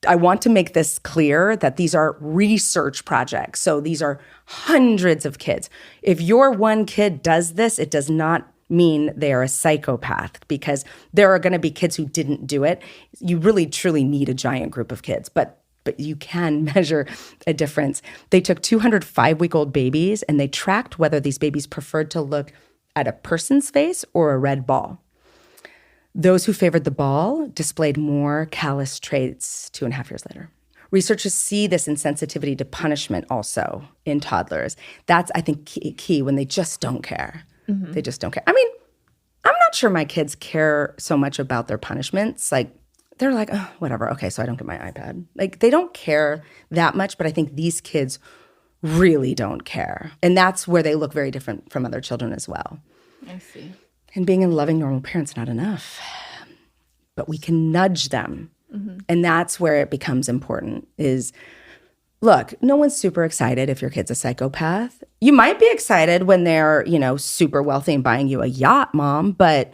I want to make this clear that these are research projects. So these are hundreds of kids. If your one kid does this, it does not mean they are a psychopath, because there are going to be kids who didn't do it. You really, truly need a giant group of kids, but you can measure a difference. They took 200 5-week-old babies, and they tracked whether these babies preferred to look at a person's face or a red ball. Those who favored the ball displayed more callous traits 2.5 years later. Researchers see this insensitivity to punishment also in toddlers. That's, I think, key when they just don't care. Mm-hmm. They just don't care. I mean, I'm not sure my kids care so much about their punishments. Like, they're like, oh, whatever. Okay, so I don't get my iPad. Like, they don't care that much, but I think these kids really don't care. And that's where they look very different from other children as well. I see. And being a loving, normal parent's not enough. But we can nudge them. Mm-hmm. And that's where it becomes important is, look, no one's super excited if your kid's a psychopath. You might be excited when they're, super wealthy and buying you a yacht, Mom, but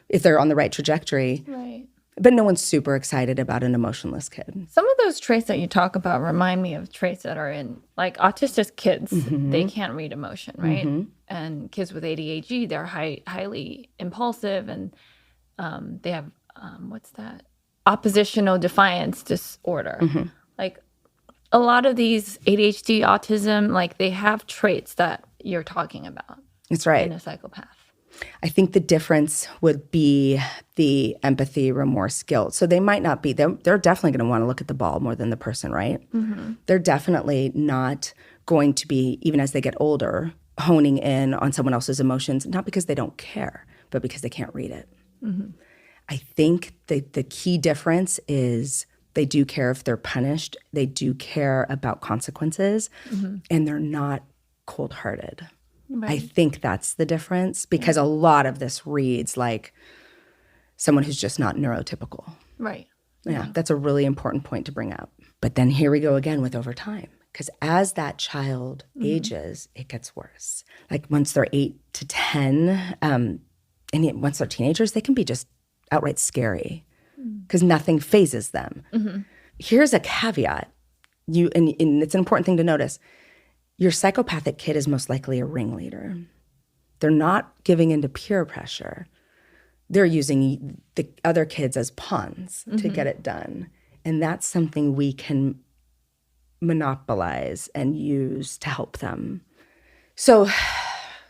if they're on the right trajectory. Right. But no one's super excited about an emotionless kid. Some of those traits that you talk about remind me of traits that are in, like, autistic kids. Mm-hmm. They can't read emotion, right? Mm-hmm. And kids with ADHD, they're highly impulsive, and they have, oppositional defiance disorder. Mm-hmm. Like, a lot of these ADHD, autism, like, they have traits that you're talking about. That's right. In a psychopath. I think the difference would be the empathy, remorse, guilt. So they might not be, they're definitely going to want to look at the ball more than the person, right? Mm-hmm. They're definitely not going to be, even as they get older, honing in on someone else's emotions, not because they don't care, but because they can't read it. Mm-hmm. I think the key difference is they do care if they're punished. They do care about consequences, and they're not cold-hearted. Right. I think that's the difference, because a lot of this reads like someone who's just not neurotypical. Right. Yeah, that's a really important point to bring up. But then here we go again with over time, because as that child ages, it gets worse. Like once they're 8 to 10, and once they're teenagers, they can be just outright scary because nothing phases them. Mm-hmm. Here's a caveat. And it's an important thing to notice. Your psychopathic kid is most likely a ringleader. They're not giving into peer pressure. They're using the other kids as pawns to get it done. And that's something we can monopolize and use to help them. So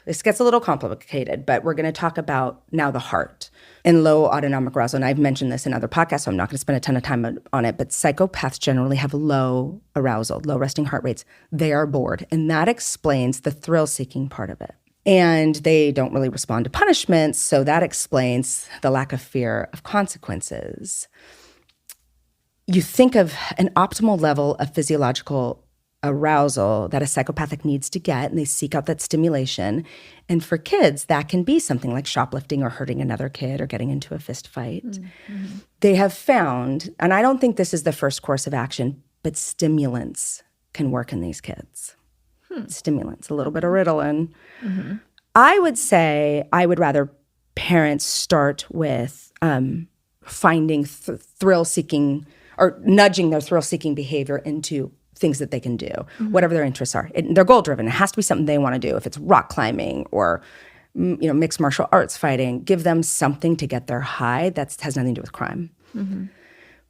this gets a little complicated, but we're going to talk about now the heart and low autonomic arousal. And I've mentioned this in other podcasts, so I'm not going to spend a ton of time on it, but psychopaths generally have low arousal, low resting heart rates. They are bored, and that explains the thrill-seeking part of it. And they don't really respond to punishments, so that explains the lack of fear of consequences. You think of an optimal level of physiological arousal that a psychopathic needs to get, and they seek out that stimulation. And for kids, that can be something like shoplifting or hurting another kid or getting into a fist fight. Mm-hmm. They have found, and I don't think this is the first course of action, but stimulants can work in these kids. Stimulants, a little bit of Ritalin. Mm-hmm. I would say I would rather parents start with finding thrill-seeking or nudging their thrill-seeking behavior into things that they can do, whatever their interests are. They're goal-driven. It has to be something they want to do. If it's rock climbing or mixed martial arts fighting, give them something to get their high. That has nothing to do with crime. Mm-hmm.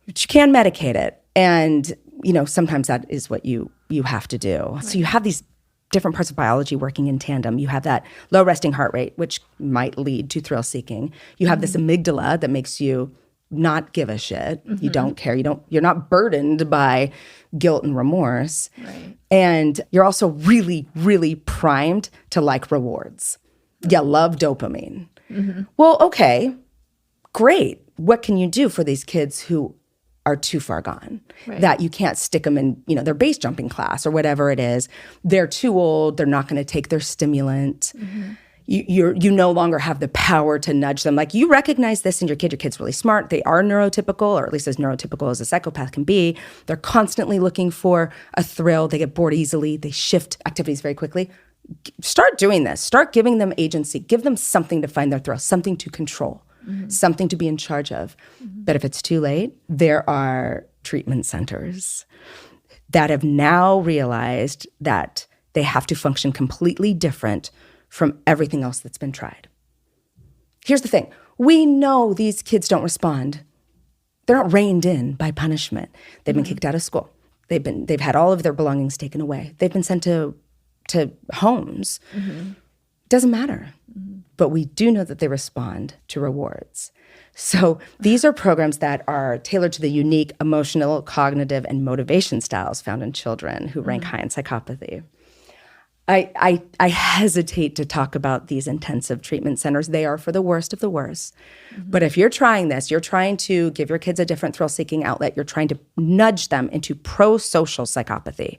But you can medicate it. And, sometimes that is what you have to do. Right. So you have these different parts of biology working in tandem. You have that low resting heart rate, which might lead to thrill-seeking. You have this amygdala that makes you not give a shit. Mm-hmm. You don't care. You're not burdened by guilt and remorse. Right. And you're also really, really primed to like rewards. You love dopamine. Mm-hmm. Well, okay, great. What can you do for these kids who are too far gone. Right. That you can't stick them in, their base jumping class or whatever it is. They're too old. They're not going to take their stimulant. You no longer have the power to nudge them. Like, you recognize this in your kid. Your kid's really smart. They are neurotypical, or at least as neurotypical as a psychopath can be. They're constantly looking for a thrill. They get bored easily. They shift activities very quickly. Start doing this. Start giving them agency. Give them something to find their thrill, something to control, something to be in charge of. But if it's too late, there are treatment centers that have now realized that they have to function completely different from everything else that's been tried. Here's the thing. We know these kids don't respond. They're not reined in by punishment. They've been kicked out of school. They've had all of their belongings taken away. They've been sent to homes. Doesn't matter. But we do know that they respond to rewards. So these are programs that are tailored to the unique emotional, cognitive, and motivation styles found in children who rank high in psychopathy. I hesitate to talk about these intensive treatment centers. They are for the worst of the worst. But if you're trying this, you're trying to give your kids a different thrill-seeking outlet. You're trying to nudge them into pro-social psychopathy.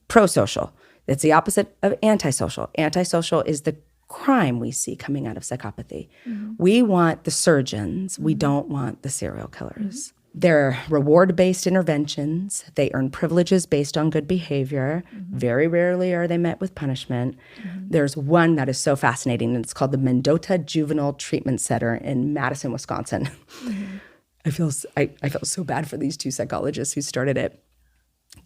Pro-social. It's the opposite of antisocial. Antisocial is the crime we see coming out of psychopathy. We want the surgeons. We don't want the serial killers. They're reward-based interventions. They earn privileges based on good behavior. Very rarely are they met with punishment. There's one that is so fascinating, and it's called the Mendota Juvenile Treatment Center in Madison, Wisconsin. I feel so bad for these two psychologists who started it.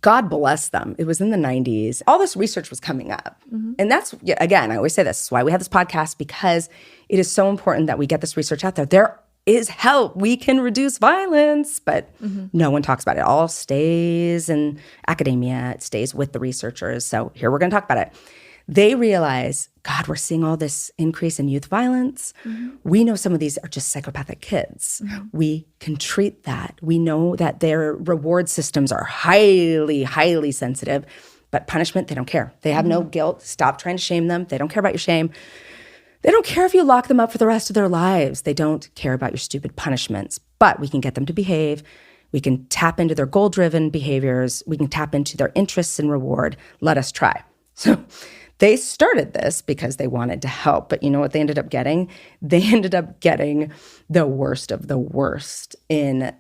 God bless them. It was in the 90s. All this research was coming up. And that's, again, I always say this is why we have this podcast, because it is so important that we get this research out there. There is help. We can reduce violence, but no one talks about it. It all stays in academia. It stays with the researchers. So here we're going to talk about it. They realize, God, we're seeing all this increase in youth violence. We know some of these are just psychopathic kids. We can treat that. We know that their reward systems are highly, highly sensitive, but punishment, they don't care. They have no guilt. Stop trying to shame them. They don't care about your shame. They don't care if you lock them up for the rest of their lives. They don't care about your stupid punishments, but we can get them to behave. We can tap into their goal-driven behaviors. We can tap into their interests in reward. Let us try. So they started this because they wanted to help, but you know what they ended up getting? They ended up getting the worst of the worst in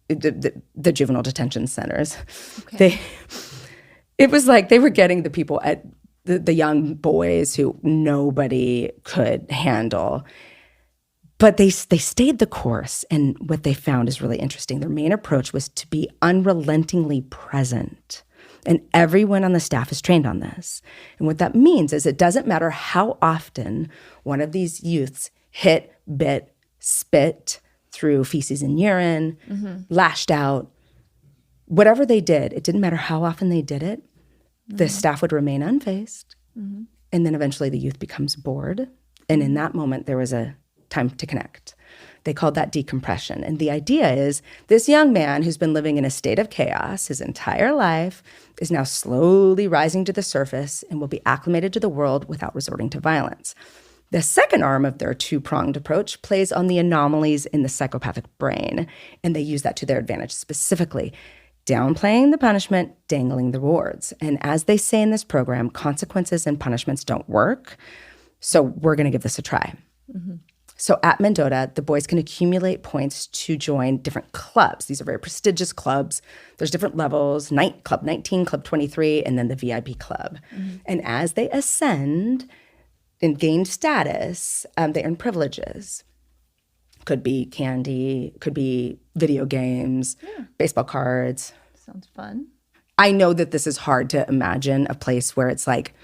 the juvenile detention centers. It was like they were getting the people at the young boys who nobody could handle. But they stayed the course, and what they found is really interesting. Their main approach was to be unrelentingly present. And everyone on the staff is trained on this. And what that means is it doesn't matter how often one of these youths hit, bit, spit through feces and urine, lashed out, whatever they did, it didn't matter how often they did it. The staff would remain unfazed. And then eventually the youth becomes bored. And in that moment, there was a time to connect. They called that decompression. And the idea is this young man who's been living in a state of chaos his entire life is now slowly rising to the surface and will be acclimated to the world without resorting to violence. The second arm of their two-pronged approach plays on the anomalies in the psychopathic brain, and they use that to their advantage, specifically downplaying the punishment, dangling the rewards. And as they say in this program, consequences and punishments don't work, so we're going to give this a try. So at Mendota, the boys can accumulate points to join different clubs. These are very prestigious clubs. There's different levels, Club 19, Club 23, and then the VIP club. And as they ascend and gain status, they earn privileges. Could be candy, could be video games, baseball cards. Sounds fun. I know that this is hard to imagine, a place where it's like,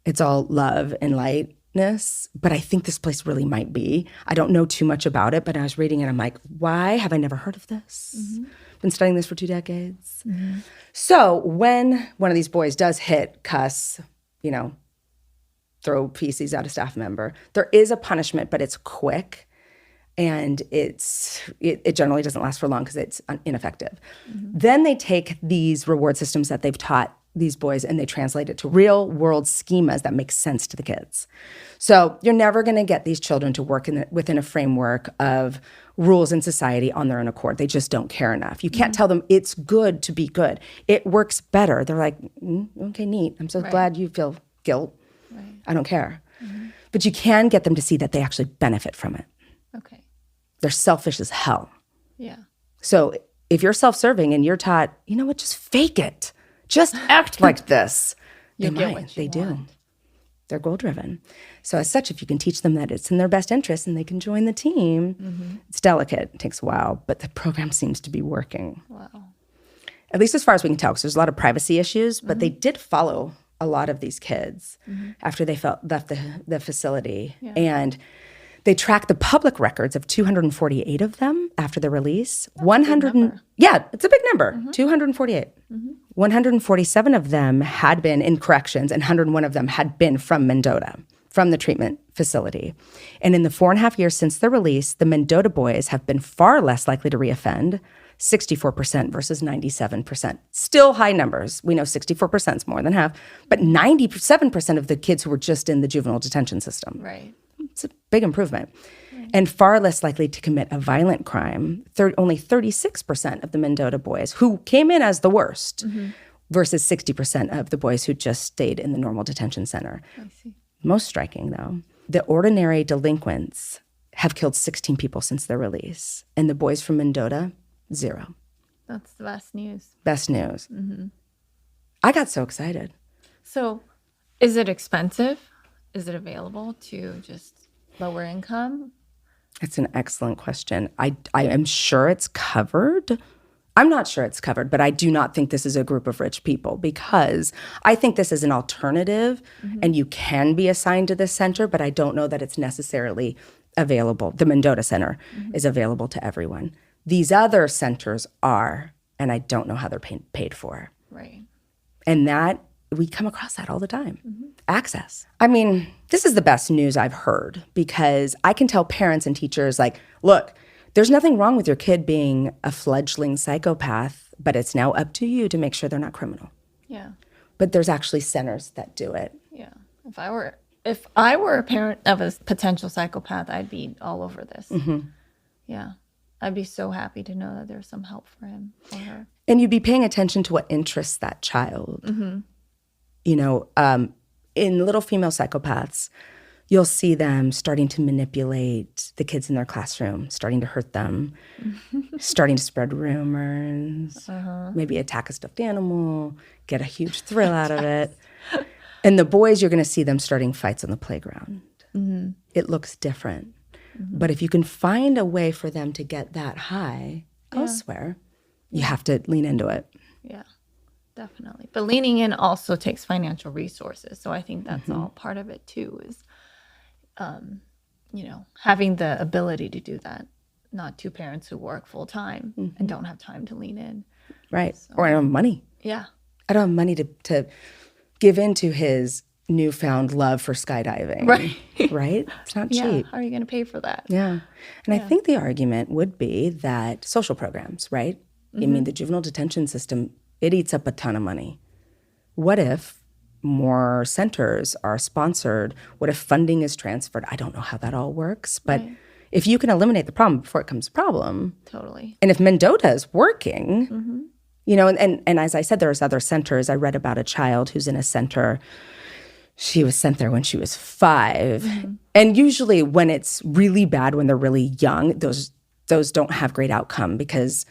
it's all love and lightness, but I think this place really might be. I don't know too much about it, but I was reading it, I'm like, why have I never heard of this? Been studying this for 2 decades. So when one of these boys does hit, cuss, throw feces at a staff member, there is a punishment, but it's quick. And it generally doesn't last for long because it's ineffective. Then they take these reward systems that they've taught these boys and they translate it to real world schemas that make sense to the kids. So you're never going to get these children to work within a framework of rules in society on their own accord. They just don't care enough. You can't tell them it's good to be good. It works better. They're like, okay, neat. I'm so glad you feel guilt. Right. I don't care. But you can get them to see that they actually benefit from it. Okay. They're selfish as hell. Yeah. So if you're self-serving and you're taught, you know what, just fake it. Just act like this. They get might. what you They do. want. They're goal-driven. So as such, if you can teach them that it's in their best interest and they can join the team, it's delicate. It takes a while, but the program seems to be working. Wow. At least as far as we can tell, because there's a lot of privacy issues, but they did follow a lot of these kids after they left the facility. Yeah. And they tracked the public records of 248 of them after the release. 100 yeah, it's a big number. 248. 147 of them had been in corrections, and 101 of them had been from Mendota, from the treatment facility. And in the 4.5 years since the release, the Mendota boys have been far less likely to reoffend, 64% versus 97%. Still high numbers. We know 64% is more than half, but 97% of the kids who were just in the juvenile detention system. Right. It's a big improvement. And far less likely to commit a violent crime. Only 36% of the Mendota boys who came in as the worst versus 60% of the boys who just stayed in the normal detention center. I see. Most striking, though, the ordinary delinquents have killed 16 people since their release. And the boys from Mendota, 0. That's the best news. Best news. I got so excited. So is it expensive? Is it available to just lower income? It's an excellent question. I am sure it's covered. I'm not sure it's covered, but I do not think this is a group of rich people, because I think this is an alternative and you can be assigned to this center, but I don't know that it's necessarily available. The Mendota Center is available to everyone. These other centers are, and I don't know how they're paid for. Right. And that, we come across that all the time. Access. I mean, this is the best news I've heard, because I can tell parents and teachers, like, look, there's nothing wrong with your kid being a fledgling psychopath, but it's now up to you to make sure they're not criminal. Yeah. But there's actually centers that do it. Yeah. If I were a parent of a potential psychopath, I'd be all over this. Yeah. I'd be so happy to know that there's some help for him or her. And you'd be paying attention to what interests that child. You know, in little female psychopaths, you'll see them starting to manipulate the kids in their classroom, starting to hurt them, starting to spread rumors, maybe attack a stuffed animal, get a huge thrill out of it. And the boys, you're going to see them starting fights on the playground. It looks different. But if you can find a way for them to get that high elsewhere, you have to lean into it. Yeah. Definitely. But leaning in also takes financial resources. So I think that's all part of it too, is, you know, having the ability to do that. Not two parents who work full time and don't have time to lean in. Right. So, or I don't have money. Yeah. I don't have money to give into his newfound love for skydiving. Right. Right? It's not cheap. How are you going to pay for that? Yeah. And I think the argument would be that social programs, right? I mean, the juvenile detention system, it eats up a ton of money. What if more centers are sponsored? What if funding is transferred? I don't know how that all works, but if you can eliminate the problem before it becomes a problem. Totally. And if Mendota is working, you know, and as I said, there's other centers. I read about a child who's in a center. She was sent there when she was 5. And usually when it's really bad, when they're really young, those don't have great outcome, because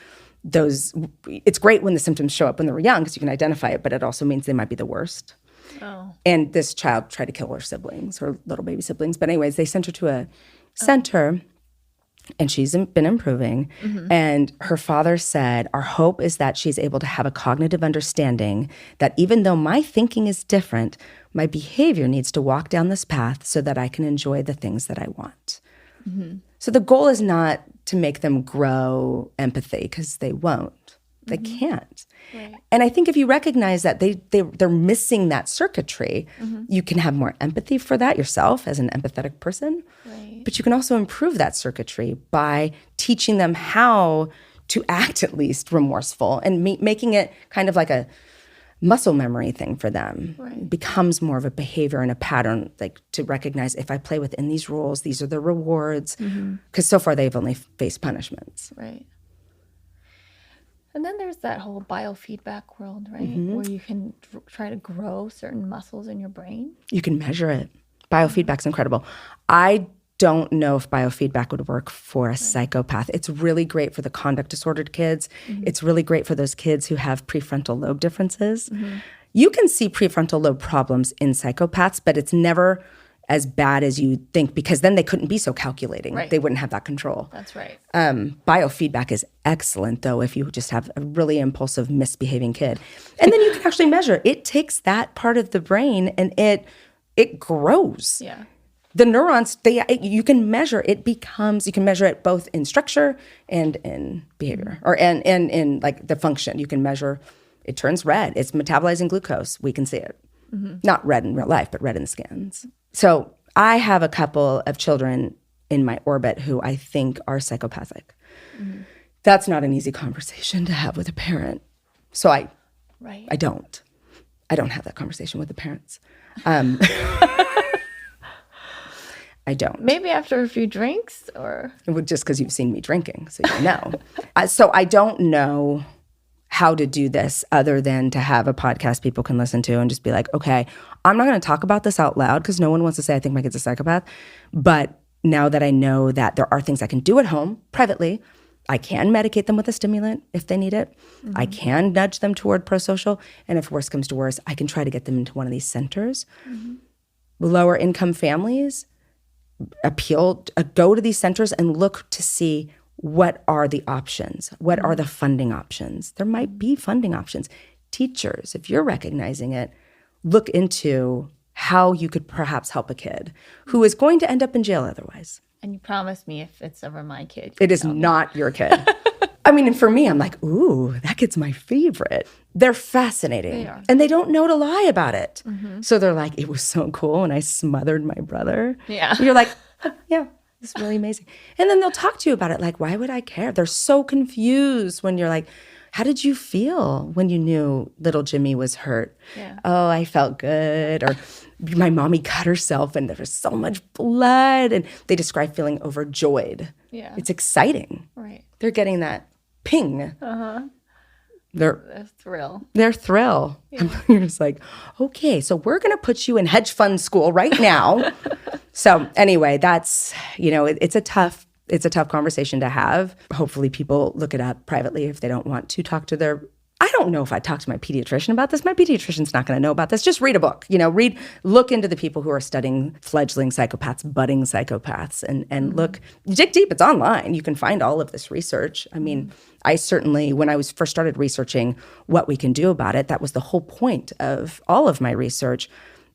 it's great when the symptoms show up when they were young because you can identify it, but it also means they might be the worst. Oh. And this child tried to kill her siblings, her little baby siblings. But anyways, they sent her to a center, and she's been improving. And her father said, our hope is that she's able to have a cognitive understanding that even though my thinking is different, my behavior needs to walk down this path so that I can enjoy the things that I want. So the goal is not to make them grow empathy, because they won't. They can't. Right. And I think if you recognize that they're missing that circuitry, you can have more empathy for that yourself as an empathetic person. Right. But you can also improve that circuitry by teaching them how to act at least remorseful, and making it kind of like muscle memory thing for them. Right. It becomes more of a behavior and a pattern, like to recognize if I play within these rules, these are the rewards. Because so far they've only faced punishments. Right. And then there's that whole biofeedback world, right? Where you can try to grow certain muscles in your brain. You can measure it. Biofeedback's incredible. I don't know if biofeedback would work for a psychopath. It's really great for the conduct disordered kids. It's really great for those kids who have prefrontal lobe differences. You can see prefrontal lobe problems in psychopaths, but it's never as bad as you think, because then they couldn't be so calculating. Right. They wouldn't have that control. That's right. Biofeedback is excellent, though, if you just have a really impulsive, misbehaving kid. And then you can actually measure. It takes that part of the brain and it grows. Yeah. The neurons, you can measure. You can measure it both in structure and in behavior, or and in like the function. You can measure. It turns red. It's metabolizing glucose. We can see it. Not red in real life, but red in the scans. So I have a couple of children in my orbit who I think are psychopathic. That's not an easy conversation to have with a parent. So I don't have that conversation with the parents. I don't. Maybe after a few drinks, or just because you've seen me drinking, so you know. So I don't know how to do this other than to have a podcast people can listen to and just be like, okay, I'm not going to talk about this out loud because no one wants to say I think my kid's a psychopath. But now that I know that there are things I can do at home privately, I can medicate them with a stimulant if they need it. I can nudge them toward prosocial. And if worse comes to worse, I can try to get them into one of these centers. Lower income families, go to these centers and look to see what are the options? What are the funding options? There might be funding options. Teachers, if you're recognizing it, look into how you could perhaps help a kid who is going to end up in jail otherwise. And you promise me if it's ever my kid. It is not your kid. I mean, and for me, I'm like, ooh, that kid's my favorite. They're fascinating. They are. And they don't know to lie about it. So they're like, it was so cool when I smothered my brother. Yeah. And you're like, yeah. It's really amazing. And then they'll talk to you about it. Like, why would I care? They're so confused when you're like, how did you feel when you knew little Jimmy was hurt? Yeah. Oh, I felt good. Or my mommy cut herself and there was so much blood. And they describe feeling overjoyed. Yeah. It's exciting. Right. They're getting that ping. They're thrill. Their thrill. Yeah. You're just like, okay, so we're going to put you in hedge fund school right now. So anyway, that's, it's a tough conversation to have. Hopefully people look it up privately if they don't want to talk to I don't know if I talk to my pediatrician about this. My pediatrician's not going to know about this. Just read a book, look into the people who are studying fledgling psychopaths, budding psychopaths, and dig deep. It's online. You can find all of this research. I mean, I certainly, when I first started researching what we can do about it, that was the whole point of all of my research.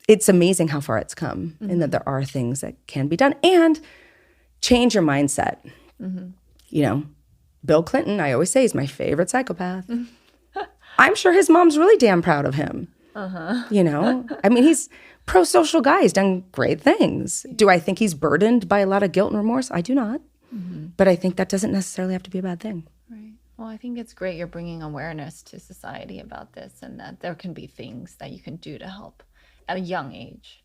It's amazing how far it's come and that there are things that can be done. And change your mindset. Bill Clinton, I always say, is my favorite psychopath. I'm sure his mom's really damn proud of him. I mean, he's pro-social guy. He's done great things. Do I think he's burdened by a lot of guilt and remorse? I do not. But I think that doesn't necessarily have to be a bad thing. Right. Well, I think it's great you're bringing awareness to society about this and that there can be things that you can do to help at a young age.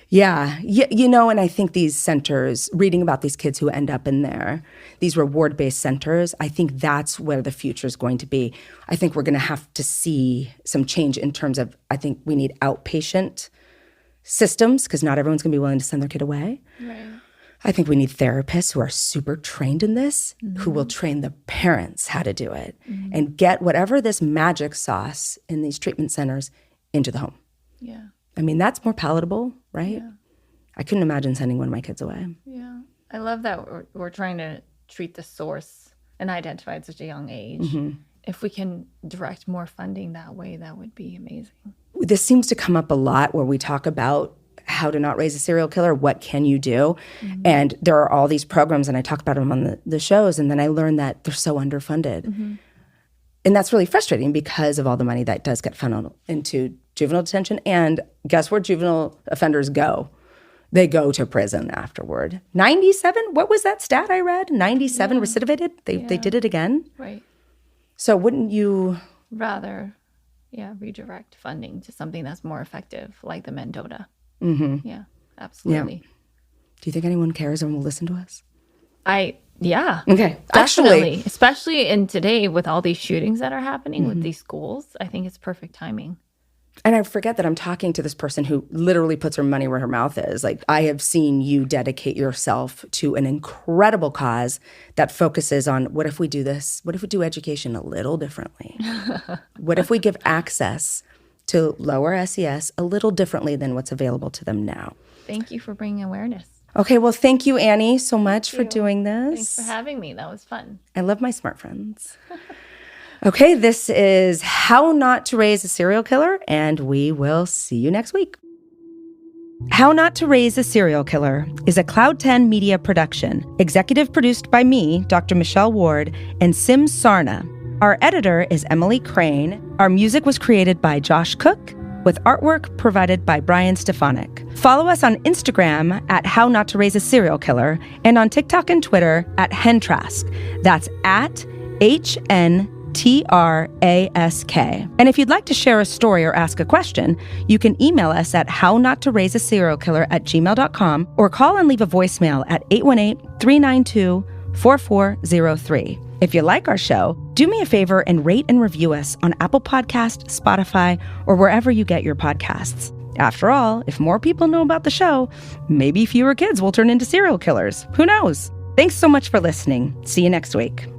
Yeah. And I think these centers, reading about these kids who end up in there, these reward-based centers, I think that's where the future is going to be. I think we're going to have to see some change in terms of, I think we need outpatient systems because not everyone's going to be willing to send their kid away. Right. I think we need therapists who are super trained in this, who will train the parents how to do it and get whatever this magic sauce in these treatment centers into the home. Yeah. I mean, that's more palatable, right? Yeah. I couldn't imagine sending one of my kids away. Yeah. I love that we're trying to treat the source and identify at such a young age. If we can direct more funding that way, that would be amazing. This seems to come up a lot where we talk about how to not raise a serial killer, what can you do? And there are all these programs, and I talk about them on the shows, and then I learn that they're so underfunded. And that's really frustrating because of all the money that does get funneled into juvenile detention. And guess where juvenile offenders go? They go to prison afterward. 97? What was that stat I read? 97 recidivated? They did it again? Right. So wouldn't you... Rather redirect funding to something that's more effective, like the Mendota. Mm-hmm. Yeah, absolutely. Yeah. Do you think anyone cares and will listen to us? Yeah. Okay. Definitely. Actually, Especially in today with all these shootings that are happening with these schools, I think it's perfect timing. and I forget that I'm talking to this person who literally puts her money where her mouth is. Like, I have seen you dedicate yourself to an incredible cause that focuses on, what if we do this? What if we do education a little differently? What if we give access to lower SES a little differently than what's available to them now? Thank you for bringing awareness. Okay, well, thank you, Annie, so much for doing this. Thanks for having me. That was fun. I love my smart friends. Okay, this is How Not to Raise a Serial Killer, and we will see you next week. How Not to Raise a Serial Killer is a Cloud 10 media production, executive produced by me, Dr. Michelle Ward, and Sim Sarna. Our editor is Emily Crane. Our music was created by Josh Cook, with artwork provided by Brian Stefanik. Follow us on Instagram at How Not to Raise a Serial Killer, and on TikTok and Twitter at HNTRASK. That's at HNTRASK. And if you'd like to share a story or ask a question, you can email us at hownottoraiseaserialkiller@gmail.com or call and leave a voicemail at 818-392-4403. If you like our show, do me a favor and rate and review us on Apple Podcasts, Spotify, or wherever you get your podcasts. After all, if more people know about the show, maybe fewer kids will turn into serial killers. Who knows? Thanks so much for listening. See you next week.